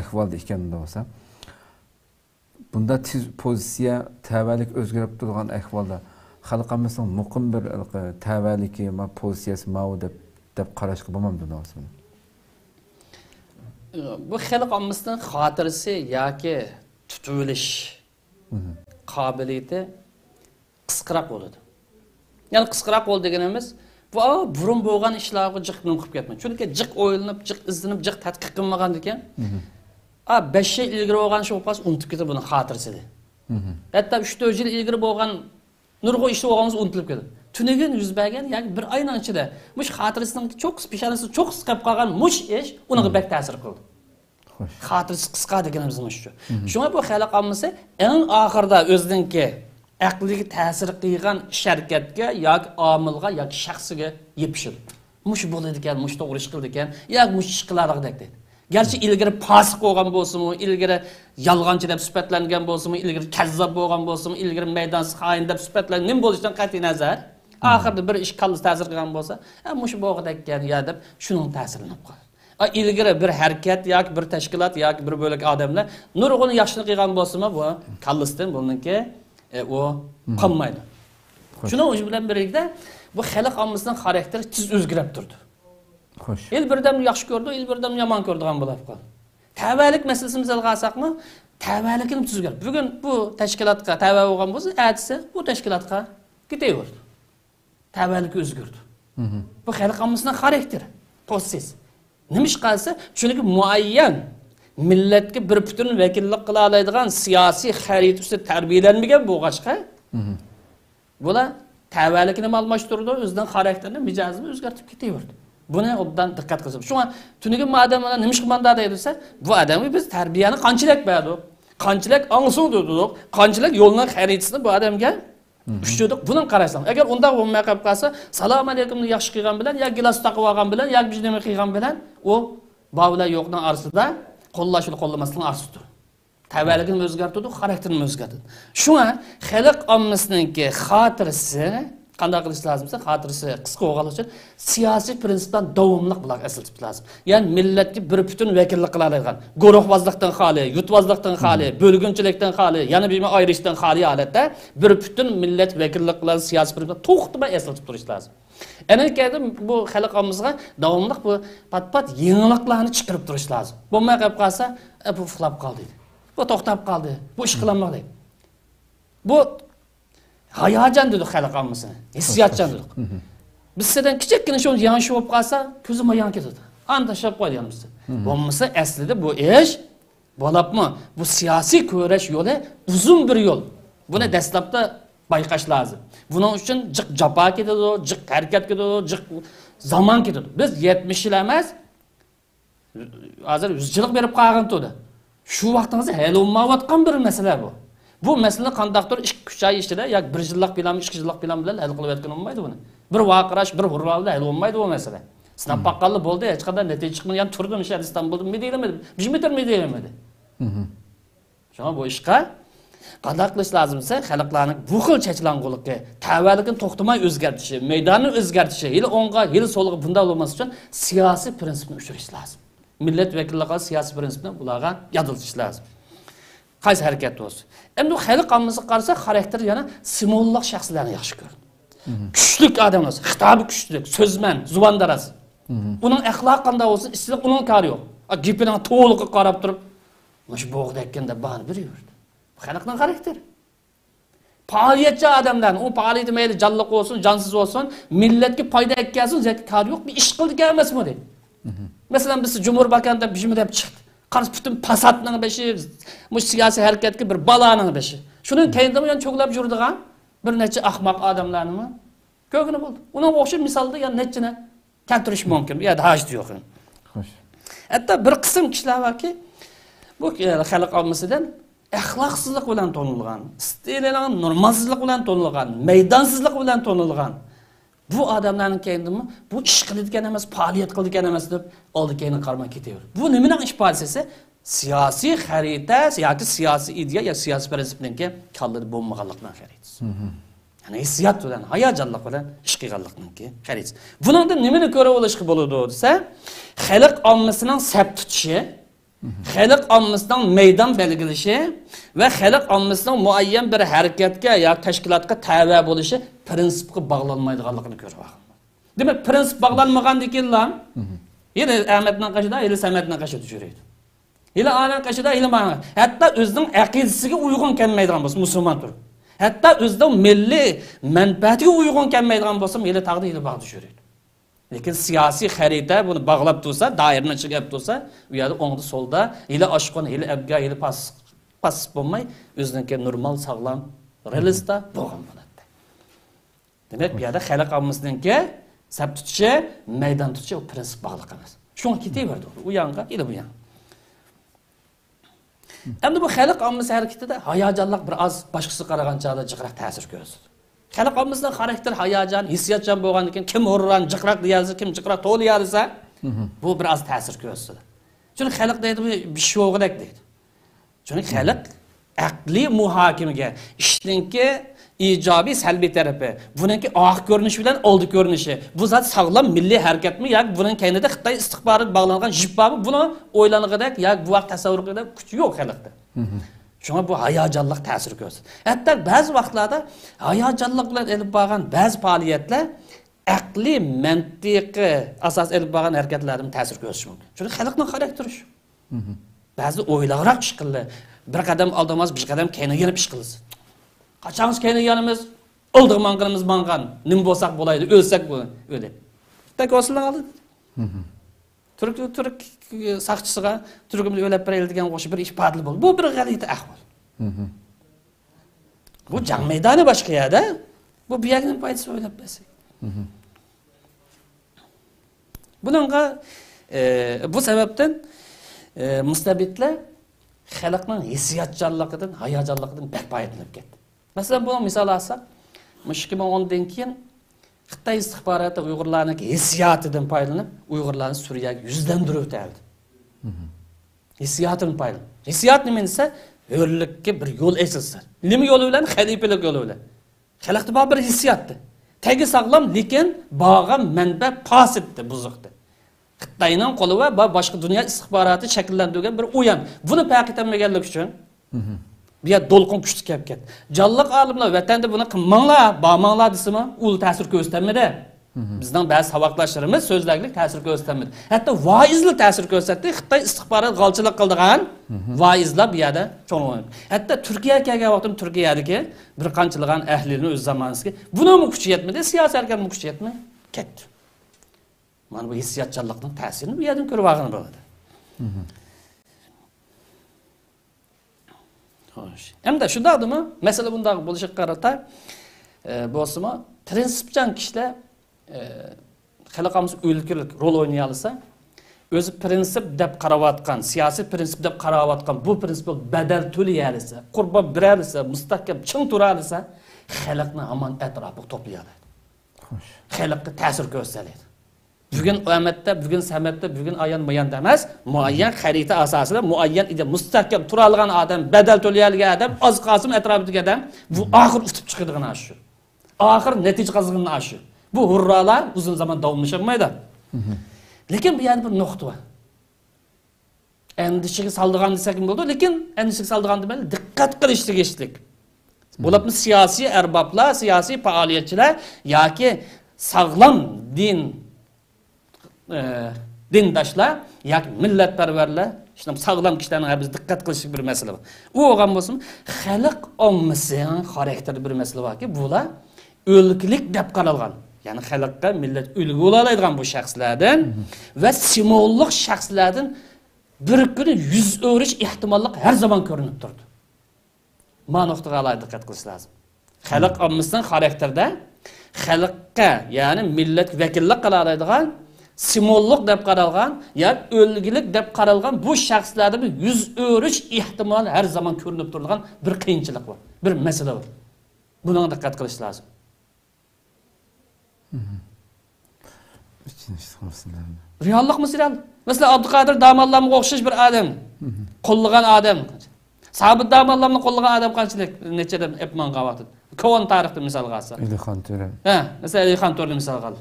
ahvolda ekanida bo'lsa, bunda tez pozitsiya, tavallik o'zgarib turgan ahvolda xalqimizning muqim bir tavalligi, pozitsiyasi mavjud deb qarashga bo'lmaydi aslida. Bu xalq ommaning xotirasi yoki tutilish qobiliyati qisqaroq bo'ladi. Ya'ni qisqaroq bo'l deganimiz bu burun bo'lgan ishlarga jiq qilib ketmaydi. Chunki jiq o'ylanib, jiq izlanib, jiq tadqiq qilmagan ekan. 5 yil ilgari bo'lgan ish bo'lsa, unutib ketadi buni xotirasida. Hatto 3-4 yil ilgari bo'lgan nurg'u ish bo'lganimiz unutilib ketadi. Tunigan yuz bergan, ya'ni bir oyning ichida mush xotirasining cho'q peshonasi cho'q qisqab qolgan mush ish uniga bak ta'sir qildi. Xo'sh. Xotirasi qisqa deganimiz mush shu. Shunga bu xalq ommasi eng oxirida o'zininki aqliga ta'sir qilgan sharkatga yoki omilga yoki shaxsiga yepishib. Mush bo'ladi ekan, mush to'g'ri ish qildi ekan, yoki mush ish qilarligidek deydi. Gerçi ilgari pasiq bo'lgan bo'lsa-mu, ilgari yolg'onchi deb sifatlangan bo'lsa-mu, ilgari kazzob bo'lgan bo'lsa-mu, ilgari maydonsiz xoin deb sifatlangan nim bo'lishidan qat'iy nazar, oxirida bir ish qildi ta'sir qilgan bo'lsa, mush bo'g'idek ekan ya deb shuning ta'sirini qo'yadi. ilgari bir harakat yoki bir tashkilot yoki bir bo'lak odamlar nurg'un yaxshilik qilgan bo'lsa-mu, bu kallasidan buniki u qolmaydi. Shuning o'zi bilan birlikda bu xalq ommasining xarakteri tez o'zgarib turdi. Xo'sh. El birdam yaxshi ko'rdi, el birdam yomon ko'rdigan bo'lib qoldi. Tavbalik masalasini misol qilsakmi, tavbalikni tuzgar. Bugun bu tashkilotga tavba bo'lgan bo'lsa, atsa bu tashkilotga ketaverdi. Tavbalik o'zgardi. Bu xalq ommasining xarakteri. To'siz. Nima ish qilsa, chunki muayyan millatga bir butun vakillik qila oladigan siyosiy xarita ustida tarbiyalanmagan bo'lg'achqa, bular tavbalikni almashtirdi, o'zining xarakterini, mijozini o'zgartirib ketaverdi. Buni obdan diqqat qilib. Shunga tunigi odamlar nima ish qilmanda desa, bu odamga biz tarbiyani qanchalik berdik, qanchalik angsudik, qanchalik yo'lning xaritasini bu odamga ushtirdik. Buni qarasam, agar unda bo'lmay qolib qolsa, salom alaykumni yaxshi qilgan bilan, yo gilos taqib olgan bilan, yo bir nima qilgan bilan, u bavlar yo'qning arsida qo'llashni qo'llamaslikning arsidir. Tavbalikni o'zgartirdi, xarakterini o'zgartirdi. Shunga xalq ommasiningki xotirasi qanday qilish lozimsa, xotirasi qisqa bo'lgani uchun siyosiy prinsipdan davomliq bularga asıltib lazım. Ya'ni millatga bir butun vakillik qila oladigan, guruhvozlikdan xoli, yutvozlikdan xoli, bo'lgunchilikdan xoli, yana bir ayrishdan xoli holatda bir butun millat vakillik qiladigan siyosiy prinsipdan to'xtamay asıltib turish lozim. Keyin bu xalq ommasiga davomliq bu pat-pat yangiliklarni chiqarib turish lozim. Bo'lmay qolib qolsa, bu uxlab qoldi. Bu to'xtab qoldi. Bu ish qilinmadi. Bu hayacan dedik xalq ommasini, hissiyatchan dedik. Biz sizdan kichikgina shu yangish bo'lib qolsa, ko'zim ayon ketadi. Anda shab qo'yganmiz. Bo'lmasa aslida bu ish bo'lapmi? Bu siyosiy ko'rash yo'li uzun bir yo'l. Buni dastlabda bayqash lozim. Buning uchun jiq japa ketadi, jiq harakat ketadi, jiq zaman ketadi. Biz 70 yil emas, hozir 100 yillik berib qolgan to'da. Shu vaqtingizda hal olmayotgan bir masala bu. Bu mesele qandaqdir 2-3 ay ichida yoki 1 yillik plan, 2 yillik plan bilan hal qilib yetgan olmaydi buni. Bir vaqirash, bir hurvalda hal olmaydi bu mesele. Sinab baqqanli bo'ldi, hech qanday natija chiqmagan turdim ishlar Istanbulda mediyalamadim. Bijmeter mediyalamadi. Shunga bu ishqa qanday qilish lozimsa, xalqlarning bu xil chechlang'ulikka, tavbalikni to'xtamay o'zgartirishi, maydonni o'zgartirishi, yil o'ngga, yil so'lga bunda bo'lmas uchun siyosiy prinsipni ushirish lozim. Millat vakillariga siyosiy prinsipni ularga yodlatish lozim. Qaysi harakat bo'lsa. Endi xalq ommasi qarasa xarakter yana simvolliq shaxslarni yaxshi ko'radi. Kuchlik odamlar, xitobi kuchlik, so'zman, zubandaras. Uning axloqi qanday bo'lsa, ichida uning kari yo'q. Gapining to'liqqa qarab turib, mana bo'g'da ekkanda bani bir yurdi. Bu xalqning xarakteri. Faoliyatchi odamlar, u faoliyati mayli jonliq bo'lsin, jonsiz bo'lsin, millatga foyda yetkazsin, yoki kari yo'q, bir ish qildi emasmi deydi. Masalan, biz Cumhurbaşkanı'nda bijimi deb chiqdi. Qarshi bütün pasatning beshi, bu siyosiy harakatga bir balaning beshi. Shuning keyinda yana cho'glab yurdigan bir necha ahmoq odamlarni ko'gini bo'ldi. Uning o'xshab misolda yana nechini keltirish mumkin. Bu yerda haj yo'q. Xo'sh. Hatto bir qism kishilar borki, bu xalq ommasidan axloqsizlik bilan to'nilgan, iste'lilan normalsizlik bilan to'nilgan, maydonsizlik bilan to'nilgan. Bu adamlarning keyindimi bu ish qiladigan emas, faoliyat qiladigan emas deb oldi-keyini qarmay ketaverdi. Bu nimaning ifodasi? Siyosiy xarita yoki siyosiy ideya yoki siyosiy prinsipningki kallada bo'lmaganlikning xaritasi. Ya'ni hissiyat bilan, hayajonlik bilan ish qilganlikningki xaritasi. Buningda nimani ko'rib olishga bo'ladi desa, xalq ommasining sap tutishi, xalq ommasining maydon belgilashi va xalq ommasining muayyan bir harakatga yoki tashkilotga tabi bo'lishi prinsipga bog'lanmaydiganligini ko'rib olgan. Demak, prinsip bog'lanmagandan keyin yine Ahmetning qashida, yine Sametning qashida yuradi. Yine Ahmet qashida, yine mana. Hatto o'zining aqidasiga uyg'un kelmaydigan bo'lsa, musulmon turib. Hatto o'zining milliy manfaatiga uyg'un kelmaydigan bo'lsa, yine taqdir yine bog'da yuradi. Lekin siyosiy xarita buni bog'lab tursa, doiraning ichiga olib tursa, u yerda o'ngda solda, yine oshqon, yine abga, yine pas bo'lmay, o'zining normal sog'lom relista bo'lgan bo'ladi. Demek bir yerda xalq ommasininki sap tutishi, maydon tutishi o prinsip bog'liq emas. Shunga ketaverdi. U yoqqa, ila bu yoqqa. Endi bu xalq ommasi harakatida hayajonliq bir oz boshqasi qaraganchada jiqroq ta'sir ko'rsatdi. Xalq ommasining xarakteri hayajon, hissiyatchan bo'lgandan keyin kim hurran, jiqroq deyarsa, kim jiqroq to'layarsa, bu bir oz ta'sir ko'rsatdi. Chunki xalq deydi, bir sho'g'ilak deydi. Chunki xalq aqliy muhokamaga, ishninki ijobiy salbiy tarafi, buningki oq ko'rinishi bilan oldi ko'rinishi. Bu zot sog'lom milliy harakatmi yoki buning kaynida Xitoy istixborot bog'langan jibbomi? Buni o'ylanigidek yoki bu vaqt tasavvur qilganda kuchi yo'q xalqda. Shunga bu hayajonliq ta'sir ko'rsatadi. Hatto ba'zi vaqtlarda hayajonliq bilan elib borgan ba'zi faoliyatlar aqliy, mantiqiy asos elib borgan harakatlarga ta'sir ko'rsatishi mumkin. Chunki xalqning xarakteri shu. Ba'zi o'ylaroq ish qildi. Bir qadam oldamaz, bir qadam keyinga yurib ish qildi. Qachonmiz keyinga yanimiz, oldiga manqanimiz manqan, nim bo'lsak bo'laydi, o'lsak bu o'li. Bitta ko'rsinlar oldi. Turk saqchisiga turkimiz o'lab berayli degan o'xshab bir ifodali bo'ldi. Bu bir g'alati ahvol. Bu jang maydoni boshqa yerda. Bu buyagning foydasi o'ylab bersak. Buningga bu sababdan mustabidlar xalqning hissiyotchanligidan, hayajonligidan bak foydalanib ketdi. Masalan, buni misol olsak, 2010dan keyin Xitoy istixboroti Uyg'urlarning hissiyotidan foydalanib, Uyg'urlarni Suriyaga yuzlantirib o'tadi. Hissiyotidan foydalanib. Hissiyot nima desa, hurlikka bir yo'l ochilsa. Nima yo'li bilan? Xalifalik yo'li bilan. Xalqda bor bir hissiyotdi. Tagi sog'lom, lekin bo'lgan manba fasiddi, buzuqdi. Xitoyning qo'li va boshqa dunyo istixboroti shakllantirgan bir o'yan. Buni paqitanmaganlik uchun bu yer to'lqin kuchli kelib ketdi. Jonliq olimlar vatanda buni qilmanglar, bormanglar desimi, u ta'sir ko'rsatmadi. Bizning ba'zi saboqdoshlarimiz so'zlaglik ta'sir ko'rsatmadi. Hatto voizli ta'sir ko'rsatdi. Xitoy istixborot g'olchilik qildigan voizlar bu yerda cho'ng. Hatto Turkiyaga kelgan vaqtim Turkiyadagi bir qanchalagan ahlini o'z zamonasiga buni kuchi yetmadi, siyosiy harakatning kuchi yetmay ketdi. Mana bu hissiyotchanlikning ta'sirini bu yerdan ko'rib olgan bo'ladi. Xo'sh. Endi shundaqmi? Masala bunday bo'lishiga qarata bo'lsa-mu, prinsipchan kishilar xalqimiz o'lkilik rol o'ynay olsa, o'zi prinsip deb qarayotgan, siyosiy prinsip deb qarayotgan bu prinsipga badal to'lay olsa, qurbon bera olsa, mustahkam ching tura olsa, xalqni hamon atrofiga to'playadi. Xo'sh. Xalqqa ta'sir ko'rsatadi. Bugun omadda, bugun samatda, bugun ayon muayyan emas, muayyan xarita asosida muayyan ide mustahkam tura olgan odam, badal to'lay olgan odam, oz qosim atrofidagi odam bu oxir utib chiqadigan shu. Oxir natija qazg'inni shu. Bu hurralar uzun zaman davomlashamaydi. Lekin bu yana bir nuqta bor. Endişeге saldigan desak bo'ldi, lekin endişeге saldigan demeli diqqat qilish tegishlik. Bularni siyosiy arboblar, siyosiy faoliyatchilar yoki sog'lom dindoshlar yoki millatparvarlar, işte sog'lom kishilarning biz diqqat qilishlik bir masala bor. U olgan bo'lsin, xalq ommasining xarakteri bir masala borki, bular o'lkilik deb qaralgan. Yani xalqqa millat ulgu bo'la oladigan bu shaxslardan va simvollik shaxslardan bir kuni yuz o'rish ehtimollik har zaman ko'rinib turdi. Mana nuqtaga alohida diqqat qilish lozim. Xalq ommasining xarakterida xalqqa, ya'ni millat vakillik qila oladigan simvollik deb qaralgan, yoki o'lgilik deb qaralgan bu shaxslarda bir yuz o'rish ehtimoli har zaman ko'rinib turadigan bir qiyinchilik bor, bir masala bor. Bunga diqqat qilish lozim. Reallik mı real? Mesela Abdülkadir Damallam'a okşaş bir adam. Kollagan adam. Sabit Damallam'la kollagan adam kaçlık neçeden epman qavatı. Kovan tarixte misal qalsa. Elixan Tören. Ha, mesela Elixan Tören misal qal.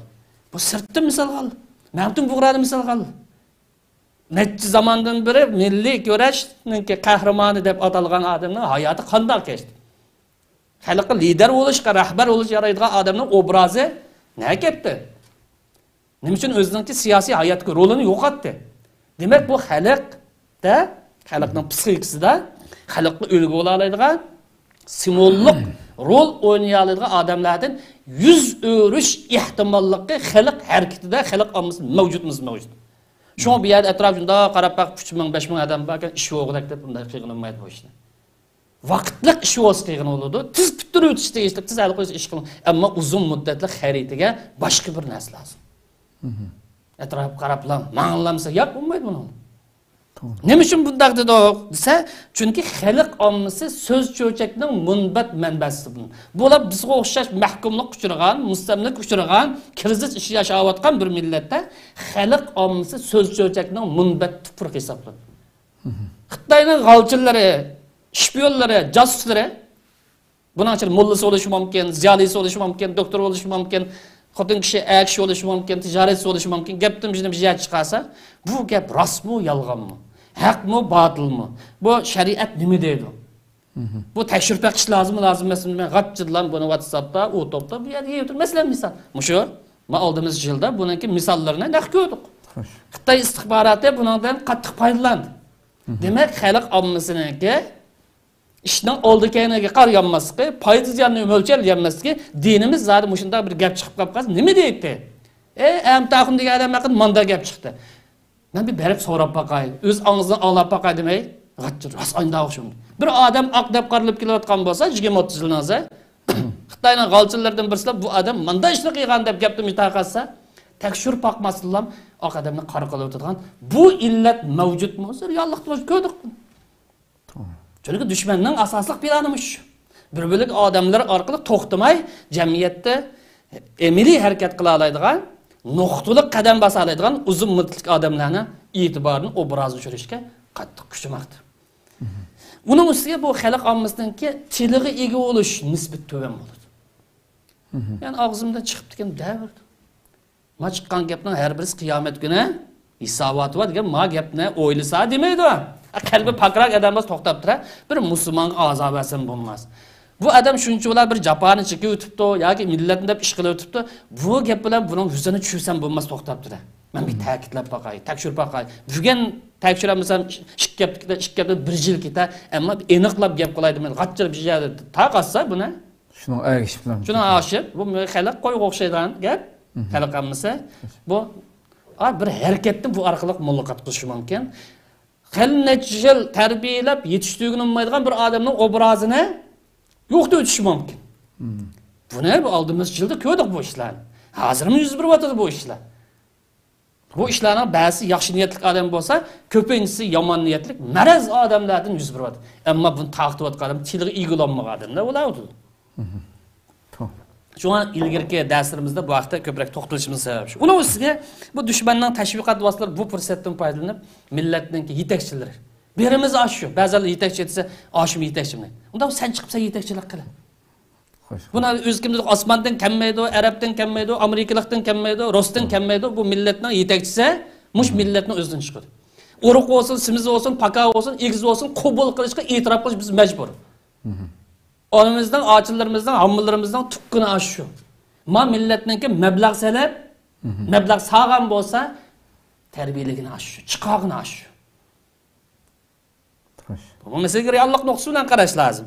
Bu sırtı misal qal. Mevtun Buğra'da misal qal. Neçe zamandan beri milli güreşnin kahramanı deb atalgan adamın hayatı qandaq keçti. Xalqqa lider oluşqa, rahbar oluş yaraydigan adamın obrazı ne ketdi? Nima uchun o'zining siyosiy hayotga rolini yo'qotdi? Demak, bu xalqda, xalqning psixikasida xalqqa ulgu bo'la oladigan simvollik rol o'ynay oladigan odamlardan yuz o'rish ehtimolligi xalq harakatida, xalq ommasi mavjud. Shu bu yerda atrofida qarab baq 3000 5000 odam borgan ish yo'qdek deb bunday qiynalmaydi bu ishni. Vaqtliq ish o'z qiyin bo'ladi. Tiz bitirib o'tishda ishlab tiz hal qo'yish ish qilin. Ammo uzun muddatli xaritaga boshqa bir narsa lazım. Etraf qaraplam, ma'lumlamsa yo'q bo'lmaydi buni. Nima uchun bunday dedi desa, chunki xalq ommasi so'z cho'chakning munbat manbasi bu. Bular bizga o'xshash mahkumlik uchragan, mustamlik uchragan, krizis ishi yashayotgan bir millatda xalq ommasi so'z cho'chakning munbat tupruq hisoblanadi. Xitoyning g'olchilari, shpionlari, jasuslari Bunun için mullası olushi mumkin, ziyolisi olushi mumkin, doktor olushi mumkin, xotin kishi ayakshi olushi mumkin, tijoratchi olushi mumkin. Gapdan bir jihat chiqarsa, bu gap rostmi, yolg'onmi? Haqmi, botilmi? Bu shariat nima deydi? Bu tekshirib baqish lozimmi, lazım emasmi? Men g'apchidan buni WhatsAppda, YouTube'da bu yerga yozib, masalan misol. Mushu ma oldimiz yilda buniki misollarini naq ko'rdik. Xitoy istixboroti bundan qattiq foydalandi. Demak, xalq ommasiniki ishning oldikaniga qarayanmasligi, foyda ziyanni o'lchanmasligi, dinimiz zodi mushunda bir gap chiqib qolsa, nima deydi? Amtaqim degan odam haqida manda gap chiqdi. Men bir berib so'rab baqay, o'z og'zidan anglab baqay demay, g'atchir rost aynda o'xsham. Bir odam oq deb qarilib kelayotgan bo'lsa, 20-30 yildan so'ng Xitoyning g'alchilaridan birisi bu odam manda ishni qilgan deb gapni mutaqassa, tekshirib baqmaslar, oq odamni qora qilib o'tirgan. Bu illat mavjudmi? Reallikda ko'rdik. Çünkü düşmanning asosli planimiz shu. Bir bo'lik odamlar orqali to'xtamay jamiyatda emili harakat qila oladigan, nuqtali qadam basa oladigan uzun muddatli odamlarni e'tiborini obraz tushirishga qattiq kuchmoqda. Uning ustiga bu xalq ommasiniki tiliga ega bo'lish nisbat to'van bo'ladi. Yani og'zimdan chiqib turgan davr. Ma chiqqan gapning har birisi qiyomat kuni hisobot va degan ma gapni o'ylasa demaydi. Kalbi pakrak adamlar to'xtab tura, bir musulmonga azob asim bo'lmas. Bu adam shunchalar bir japoni chekib o'tibdi yoki millatni deb ish qilib o'tibdi. Bu gap bilan buning yuzini tushursam bo'lmas to'xtab tura. Men bir ta'kidlab baqay, tekshirib baqay. Bugun tekshiramasam ish gapda bir yil ketar, ammo aniqlab gap qilaydi men g'atchirib jiyadi. Taqassa buni. Shuni aygish bilan. Shuni ashib, bu xalq qo'yga o'xshaydigan gap. Xalq ammasi bu bir harakatni bu orqali muloqot qilish mumkin. Qancha yil tarbiyalab yetishtirgan olmaydigan bir odamning obrazini yo'qda o'tish mumkin. Buni bu oldimiz yilda ko'rdik bu ishlarni. Hozirmi yuz beryapti bu ishlar. Bu ishlarning ba'zi yaxshi niyatli odam bo'lsa, ko'pinchisi yomon niyatli, maraz odamlardan yuz beryapti. Ammo buni taqtiyotganim tilga egilanmagan odamlar bo'ladi. Şu an ilgirki dersimizde bu hafta köprek to'xtalishimiz sebebi shu. Uning ustiga bu dushmanning tashviqot vositalari bu fursatdan foydalanib millatninki yetakchilari. Birimiz shu, ba'zilar yetakchi desa, "Oshim yetakchimi?" Unda sen chiqibsan yetakchilik qil. Xo'sh. Buni o'z kimdir osmondan kammaydi, arabdan kammaydi, amerikalikdan kammaydi, rusdan kammaydi. Bu millatning yetakchisi mush millatning o'zidan chiqadi. Uruq bo'lsin, simiz bo'lsin, paka bo'lsin, egiz bo'lsin, qabul qilishga e'tirof qilish biz majbur. Onimizdan, ağaçlarımızdan, hamurlarımızdan tukkunu aşıyor. Ma milletninki meblağ selep, meblağ sağlam olsa terbiyeligini aşıyor, çıkağını aşıyor. Bu meseleye reallik noktasından qarash lazım.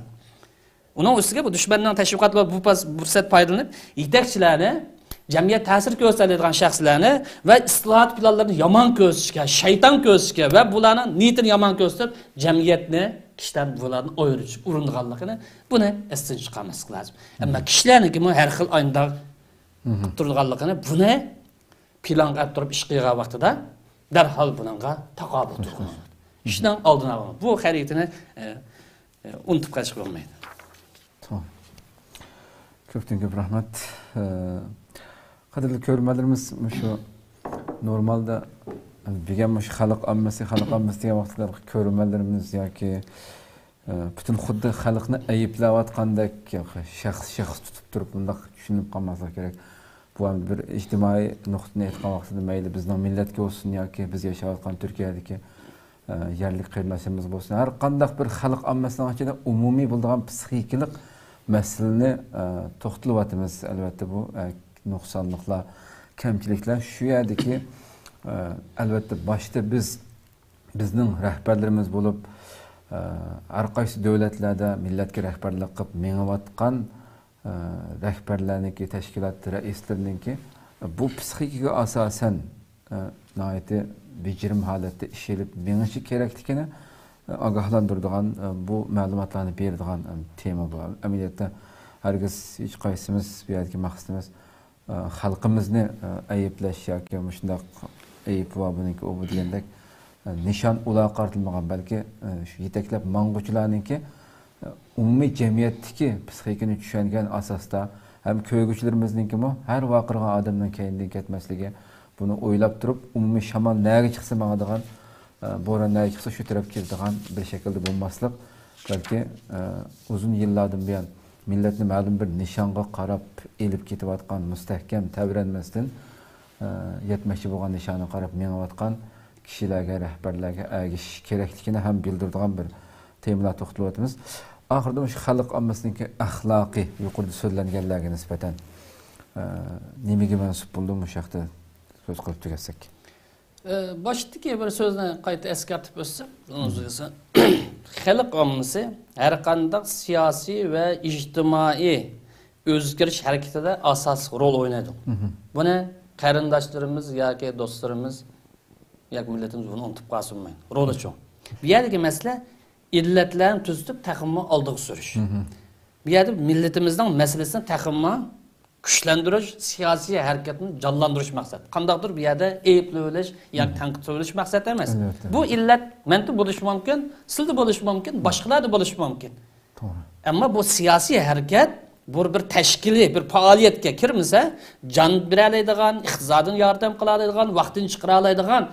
Onun üstüge bu düşmandan teşviqat ve bu fursat paydalanıp yetakchilarni, jamiyat ta'sir ko'rsatadigan shaxslarni va islohot planlarini yomon ko'rsatishga, shayton ko'rsatishga va bularning niyatini yomon ko'rsatib, jamiyatni kişiler bularni ayırıp uringanligini buni esdan chiqarmaslik lazım. Ammo kishilarniki har xil aynda turganligini buni plan qilib turib ish qilgan vaqtida darhol bunga taqobil turgan. Ishdan oldin olib bu xaritani unutib qolish bo'lmaydi. Tamam. Ko'pdan ko'p rahmat. Qadrli ko'rmalarimiz shu normalda degan xalq ommasi degan vaqtda ko'rmalarimiz yoki butun xuddi xalqni ayblayotgandek shaxs tutib turib bunday tushunib qolmaslik kerak. Bu ham bir ijtimoiy nuqtadan aytgan vaqtida mayli bizning millatga bo'lsin yoki biz yashayotgan Turkiyadagi yerlik qarindoshlarimiz bo'lsin, har qanday bir xalq ommasining ichida umumiy bo'lgan psixikalik masalani to'xtalyapmiz. Albatta bu nuqsonliklar, kamchiliklar shu yerdagi albatta başta bizning rahbarlarimiz bo'lib har qaysi davlatlarda millatga rahbarlik qilib mengayotgan rahbarlarniki, tashkilot raislarniki bu psixikaga asosan nihoyatda bejirim holatda ish elib mengishi kerakligini ogohlantiradigan bu ma'lumotlarni beradigan tema bu. Amaliyotda hargiz hech qaysimiz bu yerdagi maqsadimiz xalqimizni ayiblash yoki shunday ayib va buniki u degandek nishon ular qartilmagan, balki shu yetaklab mang'uchilarniki umumiy jamiyatdagi psixikani tushungan asosda ham ko'rguchilarimizningimi har vaqirgan odamdan keyindan ketmasligi, buni o'ylab turib umumiy shamol nega chiqsa mangadigan, bo'ron nega chiqsa shu tarafga ketadigan bir shaklda bo'lmaslik, balki uzun yillardan buyon milletni ma'lum bir nishonga qarab elib ketayotgan mustahkam tabranmasdan yetmoqchi bo'lgan nishonga qarab menayotgan kishilarga, rahbarlarga ergashish kerakligini ham bildiradigan bir temalar to'xtalyapmiz. Oxirida o'sha xalq ommasiniki axloqiy yuqorida so'zlanganlarga nisbatan nimaga mansub bo'ldi bu yoqda so'z qilib tugatsak. Boshidagi bir so'zni qayta eskartib o'tsak, xalq ommasi har qanday siyosiy va ijtimoiy o'zgarish harakatida asosiy rol o'ynaydi. Buni qarindoshlarimiz yoki do'stlarimiz yoki millatimiz buni unutib qolmaydi. Roli cho'ng. Bu yerdagi masala illatlarni tuzitib taqimni oldiga surish. Bu yerda millatimizning masalasini taqimni kuchlantirish, siyosiy harakatni jonlantirish maqsad. Qandaqdir bu yerda ayblanish yoki tanqid qilish maqsad emas. Bu illat menda bo'lishi mumkin, sizda bo'lishi mumkin, boshqalarda bo'lishi mumkin. To'g'ri. Ammo bu siyosiy harakat bu bir tashkiliy bir faoliyatga kirmasa, jon bera oladigan, iqtisoddan yordam qila oladigan, vaqtini chiqara oladigan,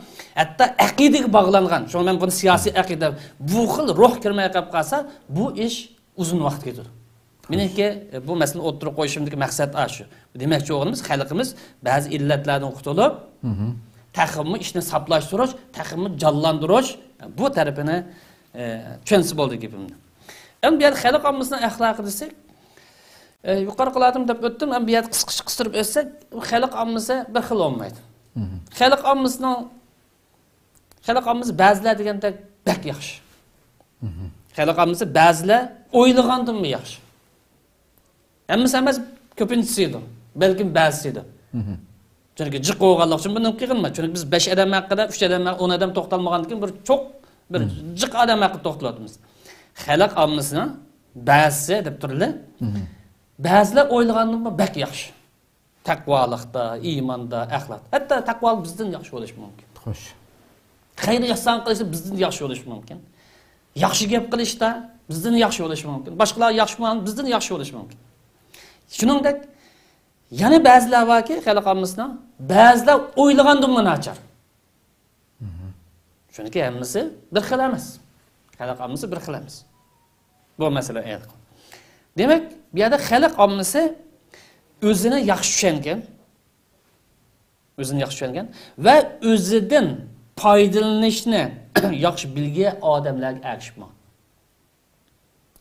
hatto aqidaga bog'langan. Shu men buni siyosiy aqida bu xil ruh kirmay qolsa, bu ish uzun vaqt ketadi. Meniki bu masalani o'tirib qo'yishimdagi maqsad shu. Demakchi o'g'limiz, xalqimiz ba'zi illatlardan qutulib, taqimni ishni saqlashtirish, taqimni jonlantirish bu tarafini tushunsa bo'ldi gapimni. Endi bu yer xalq ommasining axloqi desak, yuqori qiladim deb o'tdim, endi bu yer qisqirib o'tsak, xalq ommasi bir xil olmaydi. Xalq ommasi ba'zilar deganda bak yaxshi. Xalq ommasi ba'zilar o'ylagandan yaxshi. Hammasi emas, ko'pinchisi edi. Balkim ba'zisi edi. Chunki jiq o'g'anlik uchun buni qilma. Chunki biz 5 odam haqida, 3 odam, 10 odam to'xtalmagandan keyin bir cho'q bir jiq odam haqida to'xtalyapmiz. Xalq ommasining ba'zisi deb turli. Ba'zilar o'ylagandan bak yaxshi. Taqvolikda, iymonda, axloq. Hatto taqvolik bizdan yaxshi bo'lishi mumkin. Xo'sh. Xayr ihson qilishda bizdan yaxshi bo'lishi mumkin. Yaxshi gap qilishda bizdan yaxshi bo'lishi mumkin. Boshqalar yaxshi bo'lgan bizdan yaxshi bo'lishi mumkin. Shuningdek, yana ba'zilar borki, xalq ommasining ba'zilar o'ylagandan nachar. Chunki hammasi bir xil emas. Xalq ommasi bir xil emas. Bu masala ayt. Demak, bu yerda xalq ommasi o'zini yaxshi tushungan va o'zidan foydalanishni yaxshi bilgan odamlarga ergashmoq.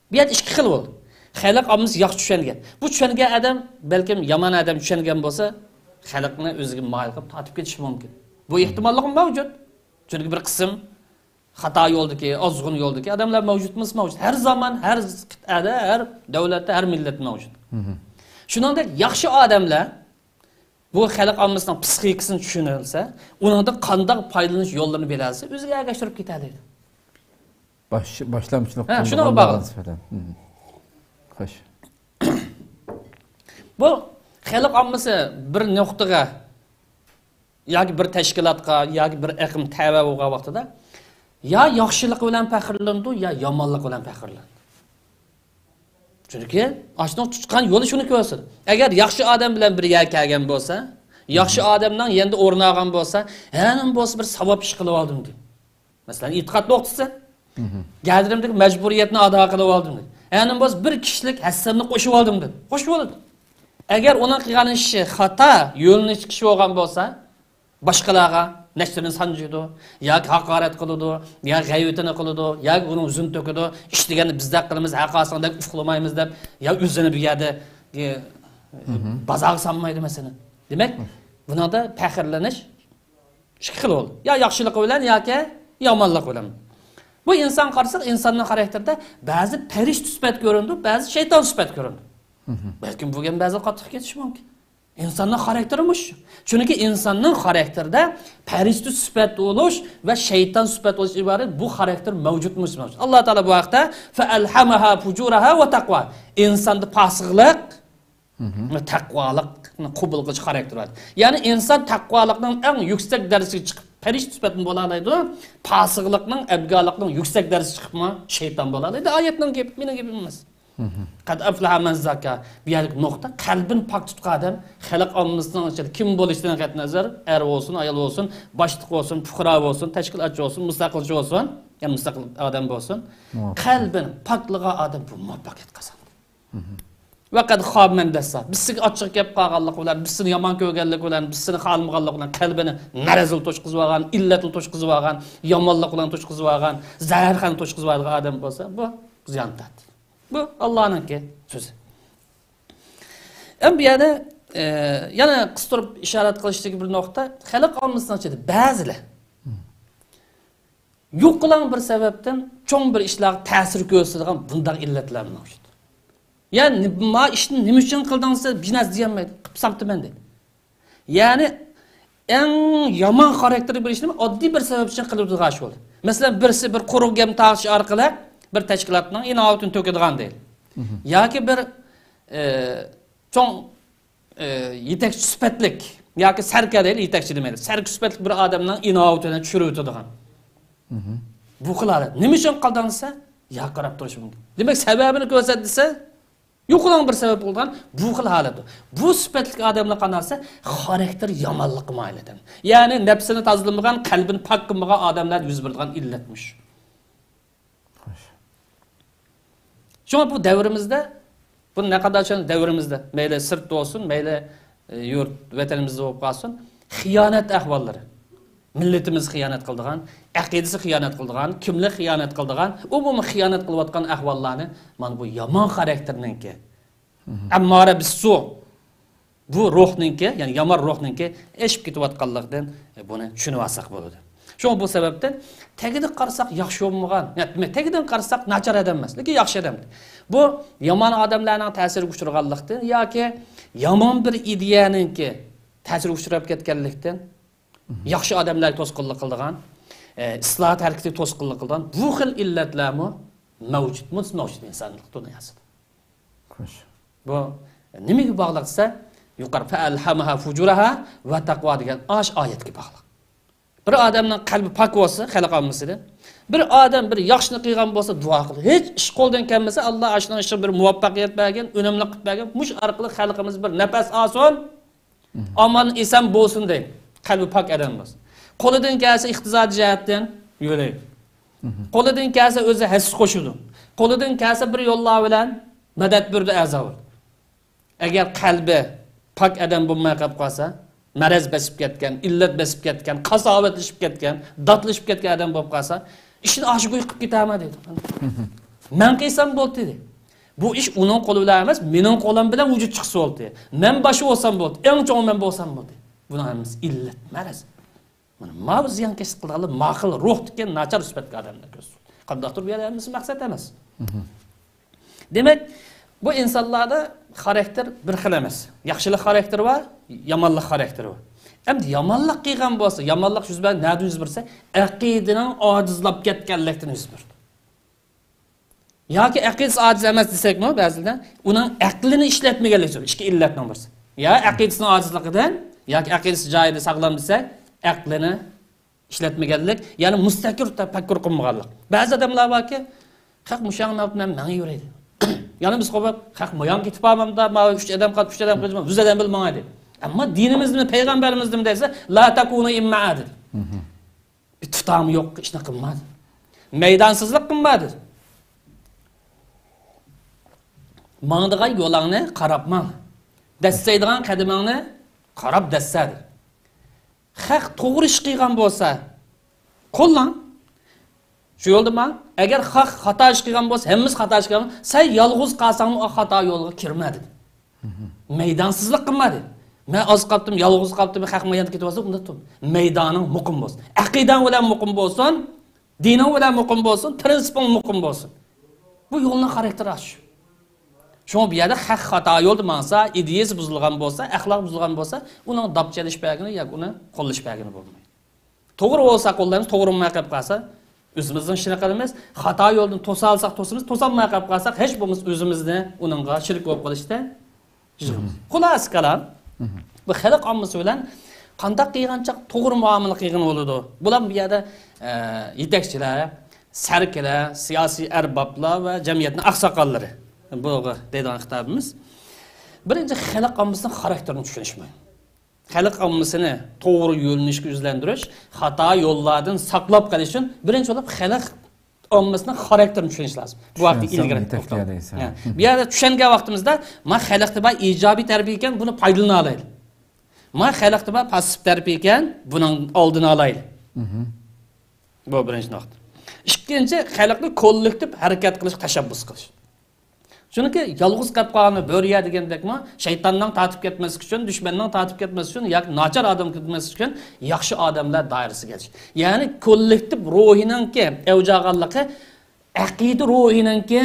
Bu yerda ikki xil bo'ldi. Xalq ommasi yaxshi tushungan. Bu tushungan odam balkim yomon odam tushungan bo'lsa, xalqni o'ziga mayl qilib tortib ketishi mumkin. Bu ehtimollik mavjud. Chunki bir qism xato yo'ldagi, ozg'un yo'ldagi odamlar mavjudmas mavjud. Har zaman, har qit'ada, har davlatda, har millat mavjud. Shuningdek, yaxshi odamlar bu xalq ommasining psixikasini tushunilsa, uningdan qanday foydalanish yo'llarini bilsa, o'ziga ergashtirib ketadi. Boshlamchilik shuna bog'liq. Xo'sh. Bu xalq ommasi bir nuqtaga yoki bir tashkilotga yoki bir aqm tava bo'lgan vaqtida ya yaxshilik bilan faxrlandi, ya yomonlik bilan faxrlandi. Chunki ashno chiqqan yo'li shuni ko'rsatadi. Agar yaxshi odam bilan birga kelgan bo'lsa, yaxshi odamdan endi o'rnagan bo'lsa, hanim bo'lsa bir savob ish qilib oldim deb. Masalan, e'tiqodni o'qitsa, galdirimdagi majburiyatni ado qilib oldim deb. Hanim bo'lsa bir kishilik hassamni qo'shib oldim deb. Xo'sh bo'ladi. Agar uning qilgan ishi xato yo'lni chiqishi bo'lgan bo'lsa, boshqalarga nashrini sanjiydi, yoki haqorat qiladi, yoki g'aybatini qiladi, yoki uni uzun to'kadi, ish deganda bizda qilamiz, haqosanda ufqlamaymiz deb, yo o'zini bu yerda bazaq sanmaydi masalan. Demak, bunada faxrlanish ikki xil bo'ldi. Ya yaxshilik bilan yoki yomonlik bilan. Bu inson qarasak, insonning xarakterida ba'zi farishta sifat ko'rindi, ba'zi shayton sifat ko'rindi. Balkim bu ham ba'zi qattiq ketishi mumkin. İnsanın xarakteri muş. Çünkü insanın karakterinde farishta sifat oluş ve şeytan sifat oluş ibaret bu karakter mevcutmuş. Allah Teala bu ayette فَأَلْحَمَهَا فُجُورَهَا وَتَقْوَى İnsanda fasıqlık ve takvalık kubul kılıç karakter var. Yani insan takvalıktan en yüksek dersi çıkıp farishta sifatın bolalaydı. Fasıqlıktan, ebgalıktan yüksek dersi çıkıp şeytan bolalaydı. Ayetten gibi, benim gibi bilmez. Qad aflaha man zakka. Bu yerlik nokta qalbin pak tutgan odam, xalq ommasining ichida kim bo'lishidan qat nazar, er bo'lsin, ayol bo'lsin, boshliq bo'lsin, fuqaro bo'lsin, tashkilotchi bo'lsin, mustaqilchi bo'lsin, ya mustaqil odam bo'lsin, qalbin pokligan odam bu muvaffaqiyat qozonadi. Vaqat xabmen desa. Biz siz açıq gap qağanlıq bilan, biz seni yaman kögənlik bilan, biz seni xalmığanlıq bilan qalbini marazıl toşqızıb alğan, illetli toşqızıb alğan, yamanlıq bilan toşqızıb alğan, zəhərxan toşqızıb alğan adam bolsa, bu ziyan tatır. Bu Allah'ınki sözü. Bu yerdə yana qısdırıb işaret qilishlik bir nokta, xalq almasından içinde bəziler yo'q qilan bir sebepten çoğun bir işler ta'sir ko'rsatadigan bunday illetler mavjud. Yani ma işni nima uchun qildingizsa binas deyolmaydi, qilsam deydi. Yani en yaman xarakteri bir ishni oddiy bir sabab uchun qilib turgan ish bo'ldi. Masalan, birisi bir quruq gam taqish orqali bir tashkilotning inovatini to'kadigan deydi. Yoki bir cho'ng yetakchi sifatlik yoki sarkadayli yetakchi demaydi. Sarki sifatlik bir odamning inovatini tushirib o'tadigan. Bu qiladi. Nima uchun qildingizsa, ya qarab turish mumkin. Demak, sababini ko'rsatsa, yo'qlan bir sabab bo'lgan bu xil holatdir. Bu sifatli odamlar qanaqsa, xarakter yomonlik maylidan. Ya'ni nafsini tozalamagan, qalbini pok qilmagan odamlar yuz beradigan illatmish. Shunga bu davrimizda, bu naqadar davrimizda, mayli sirtda olsun, mayli yurt vatanimizda bo'lib qolsin, xiyonat ahvollari. Milletimiz xiyonat qildigan, aqidasi xiyonat qildigan, kimlik xiyonat qildigan, umumiy xiyonat qilayotgan ahvollarni mana bu yomon xarakterninki. Ammara bisu bu ruhninki, ya'ni yomon ruhninki eshib ketayotganlikdan buni tushunib olsak bo'ladi. Shu bu sababdan tagidan qarasak yaxshi bo'lmagan, ya'ni tagidan qarasak nachar odam emas, lekin yaxshi odam. Bu yomon odamlarning ta'siriga uchraganlikdan yoki yomon bir ideyaninki ta'siriga uchrab ketganlikdan yaxshi odamlar to'sqinlik qildigan, islohot harakati to'sqinlik qilgan bu xil illatlarmi mavjud insonlik dunyosida. Xo'sh. Bu nimaga bog'liq desa, yuqori fa'alhamaha fujuraha va taqvo degan oyatga bog'liq. Bir odamning qalbi pok bo'lsa, xalq olmasida, bir odam bir yaxshini qilgan bo'lsa, duo qiladi. Hech ish qo'ldan kelmasa, Alloh ashuna ishga bir muvaffaqiyat bergan, unumli qilib bergan, mush orqali xalqimiz bir nafas olsin, omon eson bo'lsin deydi. Qalbi pok odam bo'lsin. Qo'lidan kelsa iqtisodiy jihatdan yo'laydi. Qo'lidan kelsa o'zi hassiz qo'shildi. Qo'lidan kelsa bir yo'llar bilan madad berdi azab. Agar qalbi pok odam bo'lmay qolib qolsa, maraz basib ketgan, illat basib ketgan, qasovatlashib ketgan, dotlashib ketgan odam bo'lib qolsa, ishni oshiq qilib ketaman dedi. Men qilsam bo'ldi dedi. Bu ish uning qo'li bilan emas, mening qo'lim bilan vujud chiqsa bo'ldi. Men boshi bo'lsam bo'ldi, eng cho'ng men bo'lsam bo'ldi. Buna hammasi illat, maraz. Mana ma ziyon kesib qiladi, maqil ruh degan nachar sifatga odamlar ko'z. Qandaqdir bu yerimiz maqsad emas. Demak, bu insonlarda xarakter bir xil emas. Yaxshilik xarakteri va yomonlik xarakteri bor. Endi yomonlik qilgan bo'lsa, yomonlik yuz bersa, nada yuz bersa, aqidaning ojizlab ketganlikdan yuz berdi. Yoki aqidasi ojiz emas desakmi, ba'zida uning aqlini ishlatmaganligi uchun ikki illatning birisi. Ya aqidasining ojizligidan yoki aqidasi joyida saqlam desak, aqlini ishlatmaganlik, ya'ni mustaqil tafakkur qilmaganlik. Ba'zi odamlar borki, haq mushangni bilan men yuraydi. Ya'ni biz qo'yib, haq moyam ketib olmamda, ma 3 odam qolib 3 odam qildim, 100 odam bilmaydi. Ammo dinimizning, payg'ambarimizning desa, la takunu imma'ad. Bir tutam yo'q, ishni qilmadi. Maydonsizlik qilmadi. Mangdigan yo'lingni qarabman. Dassaydigan qadamingni qarab dassadi. Haq to'g'ri ish qilgan bo'lsa, qo'llan. Shu yo'ldami? Agar haq xato ish qilgan bo'lsa, hammamiz xato ish qilgan, sen yolg'iz qolsang, o xato yo'lga kirmadi. Maydonsizlik qilmadi. Men oz qoldim, yolg'iz qoldim, haq maydonga ketib olsa, unda tur. Maydoning muqim bo'lsin. Aqidang bilan muqim bo'lsin, dining bilan muqim bo'lsin, prinsiping muqim bo'lsin. Bu yo'lning xarakteri shu. Şunu bir yerde hak hata yolda mansa, ideyası buzulgan bolsa, ahlak buzulgan bolsa, onun dapçaliş belgini ya onu qo'llash belgini bo'lmaydi. To'g'ri bo'lsa qo'llaymiz, to'g'ri bo'lmay qolib qolsa, o'zimizning ishini qilamiz. Xato yo'ldan to'salsak to'samiz, to'salmay qolib qolsak, hech bo'lmasa o'zimizni uningga shirik bo'lib qolishda yig'imiz. Xulos kalam. Bu xalq ommasi bilan qanday qilgancha to'g'ri muomala qilgan bo'ladi. Bular bu yerda yetakchilar, sarkilar, siyosiy arboblar va jamiyatning oqsoqollari. Bu deydigan kitobimiz. Birinchi xalq ommasining xarakterini tushunishmaydi. Xalq ommasini to'g'ri yo'llanishga yuzlantirish, xato yo'llardan saqlab qolish uchun birinchi bo'lib xalq ommasının xarakterini tushunish lazım. Bu vaqtda ilgari to'xtalib. Bu yerda tushungan vaqtimizda men xalqda bor ijobiy tarbiya ekan, buni foydalana olaylik. Men xalqda bor passiv tarbiya ekan, buning oldini olaylik. Bu birinchi nuqta. Ikkinchi, xalqni kollektiv harakat qilish, tashabbus qilish. Chunki yolg'iz qolib qolgani bo'riya degandekmi, shaytonning tatib ketmaslik uchun, dushmanning tatib ketmaslik uchun yoki nachar odam ketmaslik uchun yaxshi odamlar doirasiga kelish. Ya'ni kollektiv ruhiningki avjag'anligi, aqida ruhiningki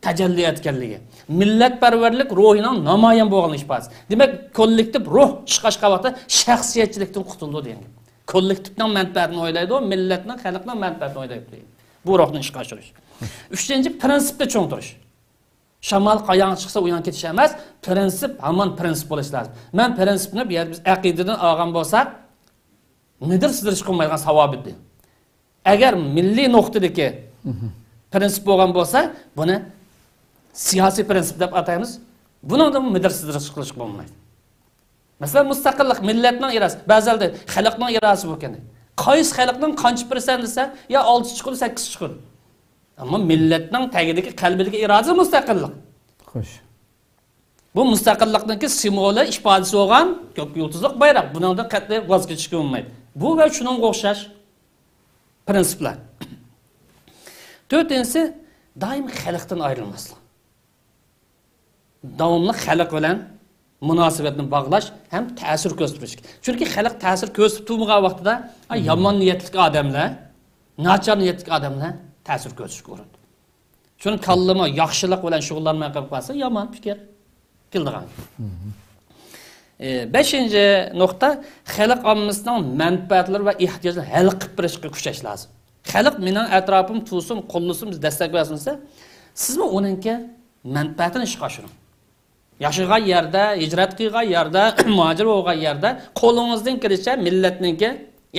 tajalli etganligi, millatparvarlik ruhining namoyon bo'lgan ifodasi. Demak, kollektiv ruh chiqashqa vaqtda shaxsiyatchilikdan qutuldi degan. Kollektivning manfaatini o'ylaydi, millatning, xalqning manfaatini o'ylaydi. Bu ruhni ishga oshirish. Uchinchi, prinsipda cho'ngtirish. Shamal qayang chiqsa u yon ketish emas, prinsip hamon prinsip bo'lishi lozim. Men prinsipni bu yerda biz aqidadan olgan bo'lsak, nidir sidirish qilmaydigan savob edi. Agar milliy nuqtadagi prinsip bo'lgan bo'lsa, buni siyosiy prinsip deb ataymiz. Buningda nidir sidirish qilish bo'lmaydi. Masalan, mustaqillik millatning irodasi, ba'zida xalqning irodasi bo'lgan. Qaysi xalqning qancha % desa, ya 6 chiqur, 8 chiqur. Ama milletning tagidagi qalbidagi irodasi mustaqillik. Xo'sh. Bu mustaqillikning simvoli, ifodasi bo'lgan ko'k yulduzlik bayroq. Buningda qat'iy voz kechishga bo'lmaydi. Bu va shuning o'xshash prinsiplar. To'rtinchisi, doim xalqdan ayrilmaslik. Davomli xalq bilan munosabatni bog'lash ham ta'sir ko'rsatish. Chunki xalq ta'sir ko'rsatib turmagan vaqtida yomon niyatli odamlar, nachar niyatli odamlar ta'sir ko'rsatishga urinadi. Shuni kallama yaxshilik bilan shug'ullanmay qolib qolsa, yomon fikr keldigan. 5-chi nuqta, xalq ommasining manfaatlari va ehtiyojlarini hal qilib berishga kuchash lozim. Xalq mening atrofim tusin, qo'llasim, destak bersinsa, sizmi uningga manfaatini ishga oshiring. Yashagan yerda, hijrat qilgan yerda, muhojir bo'lgan yerda qo'lingizdan kelishicha millatningga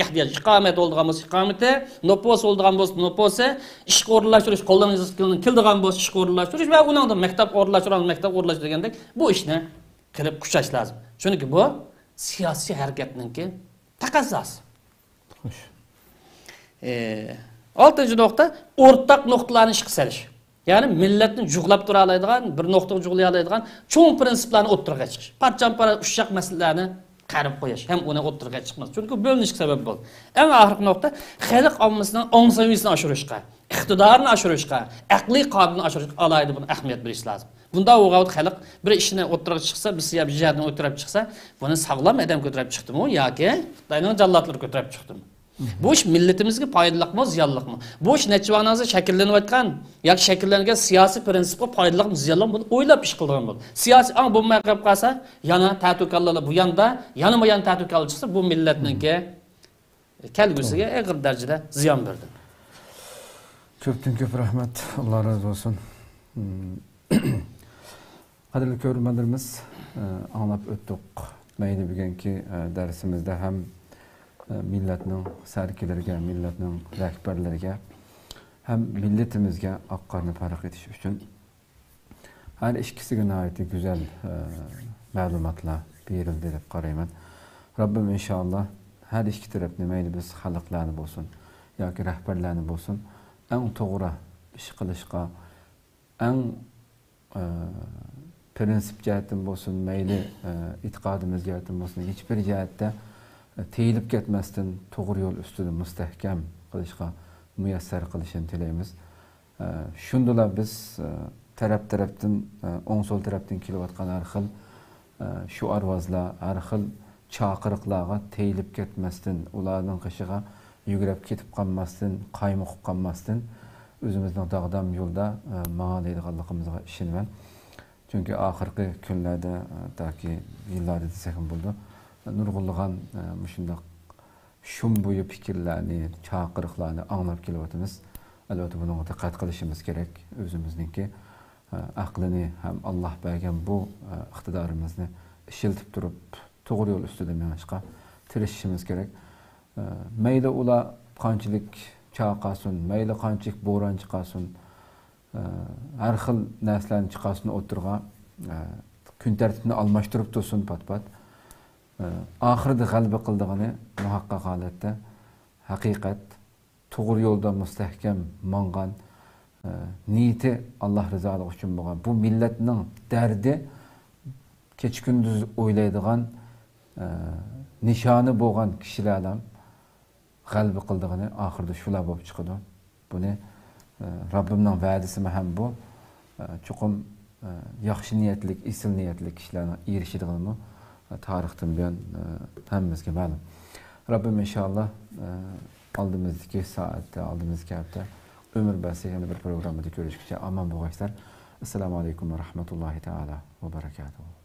ehtiyoj, iqomat bo'lgan bo'lsa iqomati, nopos bo'lgan bo'lsa noposi, ish o'rinlashtirish, qo'lingizdan keladigan bo'lsa ish o'rinlashtirish va uningda maktab o'rinlashtirish degandek bu ishni qilib kuchash lozim. Chunki bu siyosiy harakatningki taqozosi. Xo'sh. 6-chi nuqta, o'rtaq nuqtalarni ishga solish. Ya'ni millatni juglab tura oladigan, bir nuqtaga juglay oladigan cho'ng prinsiplarni o'ttirga chiqish. Parchan-para ushshaq masalalarni qarib qo'yish, ham uni o'ttirga chiqmas. Chunki bo'linishga sabab bo'ldi. Eng oxirgi nuqta, xalq ommasining ongsavisini oshirishga, iqtidorini oshirishga, aqliy qobiliyatini oshirishga alohida buni ahamiyat berish lozim. Bunda u xalq bir ishni o'ttirga chiqsa, bir siyosatni o'ttirib chiqsa, buni sog'lom odam ko'tarib chiqdimi yoki Xitoyning jallodlari ko'tarib chiqdimi? Bu ish millatimizga foydaliqmi, ziyonliqmi? Bu ish nechvanazda shakllanayotgan yoki shakllangan siyosiy prinsipga foydaliqmi, ziyonliqmi buni o'ylab ish qilgan bo'ldi. Siyosiy ang bo'lmay qolib qolsa, yana ta'tukallar bu yanda, yana bu yana ta'tukal chiqsa, bu millatningga kelgusiga og'ir darajada ziyon berdi. Ko'pdan ko'p rahmat. Alloh razı olsun. Qadrli ko'ruvchilarimiz, anglab o'tdik. Mayli bugungi darsimizda ham millatning sarkilariga, millatning rahbarlariga ham millatimizga oqqarni farq etish uchun har ikkisiga nihoyatda go'zal ma'lumotlar berildi deb qarayman. Rabbim inshaalloh har ikki tarafni, mayli biz xalqlarni bo'lsin yoki rahbarlarni bo'lsin, eng to'g'ri ish qilishga, eng prinsip jihatdan bo'lsin, mayli e'tiqodimiz jihatdan bo'lsin, hech bir jihatda teyilib ketmasdan to'g'ri yo'l ustida mustahkam qilishga muyassar qilishini tilaymiz. Shundoq biz tarafdan o'ng so'l tarafdan kelayotgan har xil shu arvozlar, har xil chaqiriqlarga teyilib ketmasdan, ularning qishiga yugurib ketib qolmasdan, qaymoqib qolmasdan o'zimizning dog'dam yo'lda ma'nolaydiganligimizga ishonaman. Chunki oxirgi kunlarda yoki yillarda desak ham bo'ldi, nurg'unlagan shundoq shum bo'yi fikrlarni, chaqiriqlarni anglab kelyapmiz. Albatta bunga diqqat qilishimiz kerak. O'zimizningki aqlini ham Alloh bergan bu iqtidorimizni ishiltib turib to'g'ri yo'l ustida menishga tirishishimiz kerak. Mayli ular qanchalik chaqasin, mayli qanchalik bo'ron chiqasin, har xil narsalarni chiqasin o'tirga kun tartibini almashtirib tursin pat-pat. Oxirida g'alaba qildigani muhaqqaq holatda haqiqat, to'g'ri yo'lda mustahkam mangan, niyati Allah rızaligi uchun bo'lgan. Bu millatning dardi keç gündüz o'ylaydigan nishoni bo'lgan kishilardan g'alaba qildigini oxirida shular bo'lib chiqadi. Buni Rabbimning va'dasi ham bu. Chuqum yaxshi niyatlik, isil niyatlik kishilarning erishadiganini tarixdan buyon hammamizga ma'lum. Rabbim inshaalloh oldimizdagi soatda, oldimizdagi hafta ömür basi yana bir programda görüşkice aman bo'linglar. Assalomu alaykum va rahmatullohi taala va barakatuh.